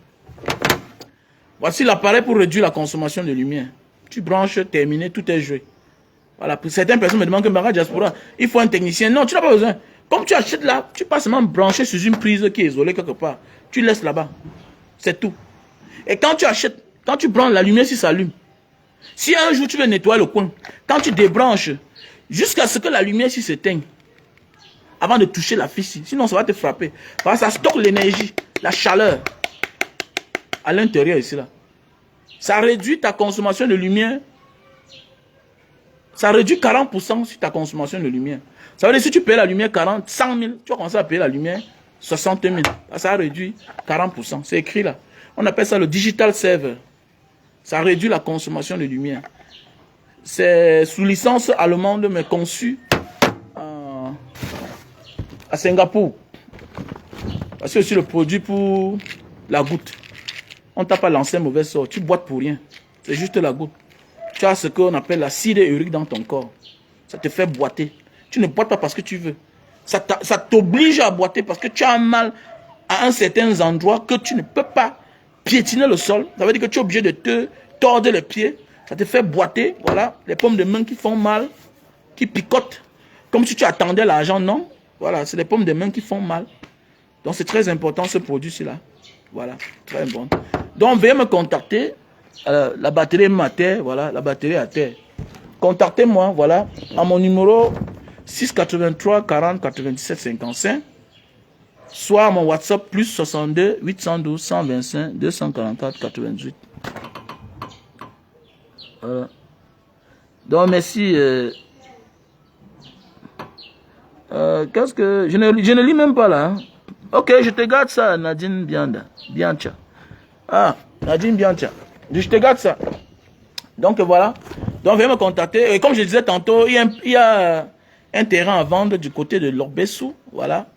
Voici l'appareil pour réduire la consommation de lumière. Tu branches, terminé, tout est joué. Voilà, pour certaines personnes me demandent que Mbanga Diaspora, il faut un technicien. Non, tu n'as pas besoin. Comme tu achètes là, tu passes seulement brancher sur une prise qui est isolée quelque part. Tu laisses là-bas. C'est tout. Et quand tu achètes, quand tu branches, la lumière s'allume. Si un jour tu veux nettoyer le coin, quand tu débranches, jusqu'à ce que la lumière s'éteigne, avant de toucher la fiche, sinon ça va te frapper. Parce que ça stocke l'énergie, la chaleur à l'intérieur ici là. Ça réduit ta consommation de lumière. Ça réduit 40% sur ta consommation de lumière. Ça veut dire que si tu payes la lumière 100 000, tu vas commencer à payer la lumière 60 000. Ça réduit 40%. C'est écrit là. On appelle ça le digital saver. Ça réduit la consommation de lumière. C'est sous licence allemande mais conçu à Singapour. C'est aussi le produit pour la goutte. On ne t'a pas lancé un mauvais sort. Tu boites pour rien. C'est juste la goutte. Tu as ce qu'on appelle l'acide urique dans ton corps. Ça te fait boiter. Tu ne boites pas parce que tu veux. Ça t'oblige à boiter parce que tu as mal à un certain endroit que tu ne peux pas piétiner le sol. Ça veut dire que tu es obligé de te tordre les pieds. Ça te fait boiter. Voilà. Les paumes de main qui font mal, qui picotent. Comme si tu attendais l'argent. Non. Voilà. C'est les paumes de main qui font mal. Donc c'est très important ce produit-ci-là. Voilà, très important. Donc veuillez me contacter. La batterie est à terre, voilà, la batterie est à terre. Contactez-moi, voilà, à mon numéro 683 40 97 55, soit à mon WhatsApp plus 62 812 125 244 88. Voilà. Donc merci. Qu'est-ce que... Je ne lis même pas là. Hein. Ok, je te garde ça, Nadine Biancha. Ah, Nadine Biancha. Je te garde ça. Donc voilà. Donc veuillez me contacter. Et comme je disais tantôt, il y a un terrain à vendre du côté de Lorbessou. Voilà.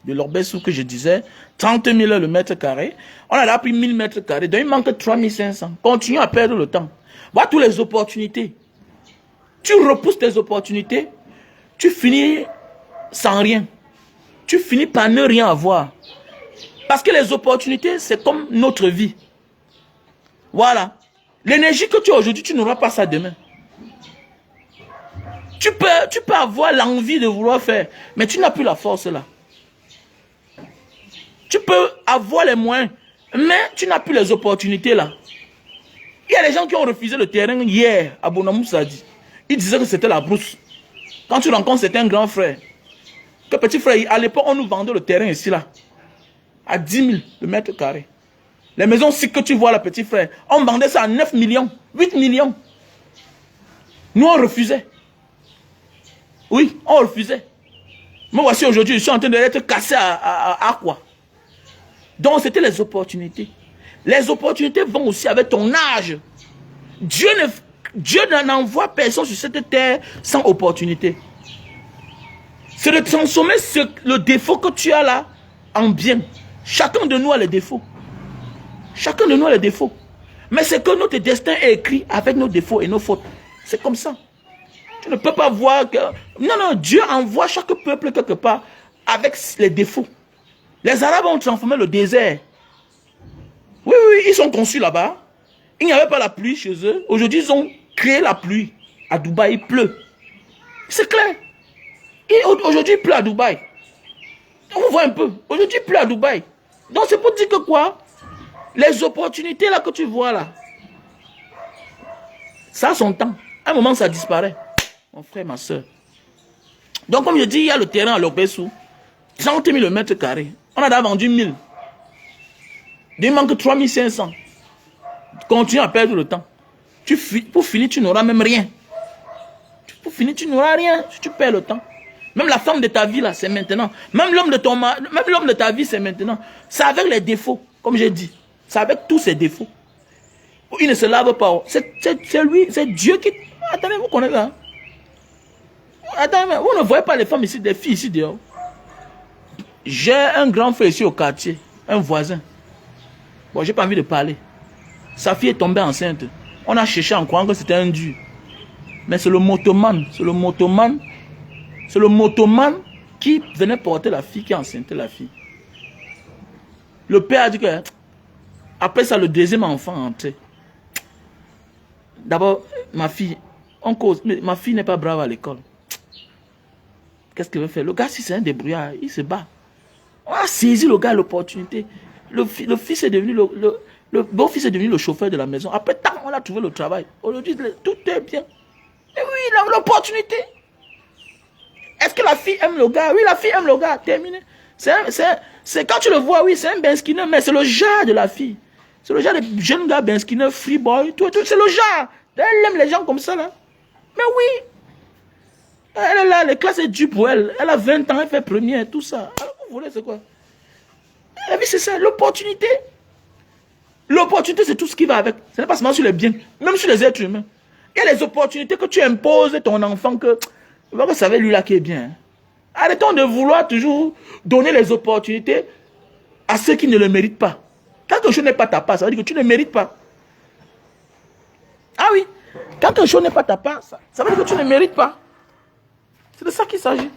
De Lorbessou que je disais. 30 000 le mètre carré. On a là pris 1000 mètres carrés. Donc il manque 3500. Continue à perdre le temps. Voilà toutes les opportunités. Tu repousses tes opportunités. Tu finis sans rien. Tu finis par ne rien avoir. Parce que les opportunités, c'est comme notre vie. Voilà. L'énergie que tu as aujourd'hui, tu n'auras pas ça demain. Tu peux avoir l'envie de vouloir faire, mais tu n'as plus la force là. Tu peux avoir les moyens, mais tu n'as plus les opportunités là. Il y a des gens qui ont refusé le terrain hier à Bonamoussadi. Ils disaient que c'était la brousse. Quand tu rencontres certains grands frères, que petit frère, à l'époque, on nous vendait le terrain ici là, à 10 000 le mètre carré. Les maisons aussi que tu vois là, petit frère, on vendait ça à 9 millions, 8 millions. Nous, on refusait. Oui, on refusait. Mais voici aujourd'hui, je suis en train d'être cassé à quoi? Donc, c'était les opportunités. Les opportunités vont aussi avec ton âge. Dieu n'envoie personne sur cette terre sans opportunité. C'est de transformer le défaut que tu as là en bien. Chacun de nous a les défauts. Chacun de nous a les défauts. Mais c'est que notre destin est écrit avec nos défauts et nos fautes. C'est comme ça. Tu ne peux pas voir que... Non, non, Dieu envoie chaque peuple quelque part avec les défauts. Les Arabes ont transformé le désert. Oui, oui, ils sont conçus là-bas. Il n'y avait pas la pluie chez eux. Aujourd'hui, ils ont créé la pluie. À Dubaï, il pleut. C'est clair. Aujourd'hui, il pleut à Dubaï. On voit un peu. Aujourd'hui, il pleut à Dubaï. Donc, c'est pour dire que quoi? Les opportunités là que tu vois là, ça a son temps. À un moment, ça disparaît. Mon frère, ma soeur. Donc, comme je dis, il y a le terrain à Lopessou. 30 000 le mètre carré. On a d'abord vendu 1000. Il manque 3500. Continue à perdre le temps. Pour finir, tu n'auras même rien. Pour finir, tu n'auras rien. Tu perds le temps. Même la femme de ta vie, là, c'est maintenant. Même l'homme de ta vie, c'est maintenant. C'est avec les défauts, comme j'ai dit. C'est avec tous ses défauts. Il ne se lave pas. C'est lui, c'est Dieu qui... Attendez, vous connaissez ça? Attendez, vous ne voyez pas les femmes ici, des filles ici dehors. J'ai un grand frère ici au quartier, un voisin. Bon, j'ai pas envie de parler. Sa fille est tombée enceinte. On a cherché en croyant que c'était un dieu. Mais c'est le motoman. C'est le motoman. C'est le motoman qui venait porter la fille, qui enceintait la fille. Le père a dit que... Après ça, le deuxième enfant entré. D'abord, ma fille, on cause. Mais ma fille n'est pas brave à l'école. Qu'est-ce qu'il veut faire? Le gars, si c'est un débrouillard, il se bat. On a saisi le gars l'opportunité. Le fils est devenu le beau-fils est devenu le chauffeur de la maison. Après, on a trouvé le travail. Aujourd'hui, tout est bien. Et oui, il a l'opportunité. Est-ce que la fille aime le gars? Oui, la fille aime le gars. Terminé. C'est quand tu le vois, oui, c'est un benskiner, mais c'est le genre de la fille. C'est le genre de jeune gars benskiner, free boy, tout, c'est le genre. Elle aime les gens comme ça, là. Mais oui. Elle est là, les classes est dures pour elle. Elle a 20 ans, elle fait première, tout ça. Alors, vous voulez, c'est quoi? La vie, c'est ça, l'opportunité. L'opportunité, c'est tout ce qui va avec. Ce n'est pas seulement sur les biens, même sur les êtres humains. Il y a les opportunités que tu imposes à ton enfant que... Vous savez, lui là qui est bien. Arrêtons de vouloir toujours donner les opportunités à ceux qui ne le méritent pas. Quand quelque chose n'est pas ta part, ça veut dire que tu ne mérites pas. Ah oui, quand quelque chose n'est pas ta part, ça veut dire que tu ne mérites pas. C'est de ça qu'il s'agit.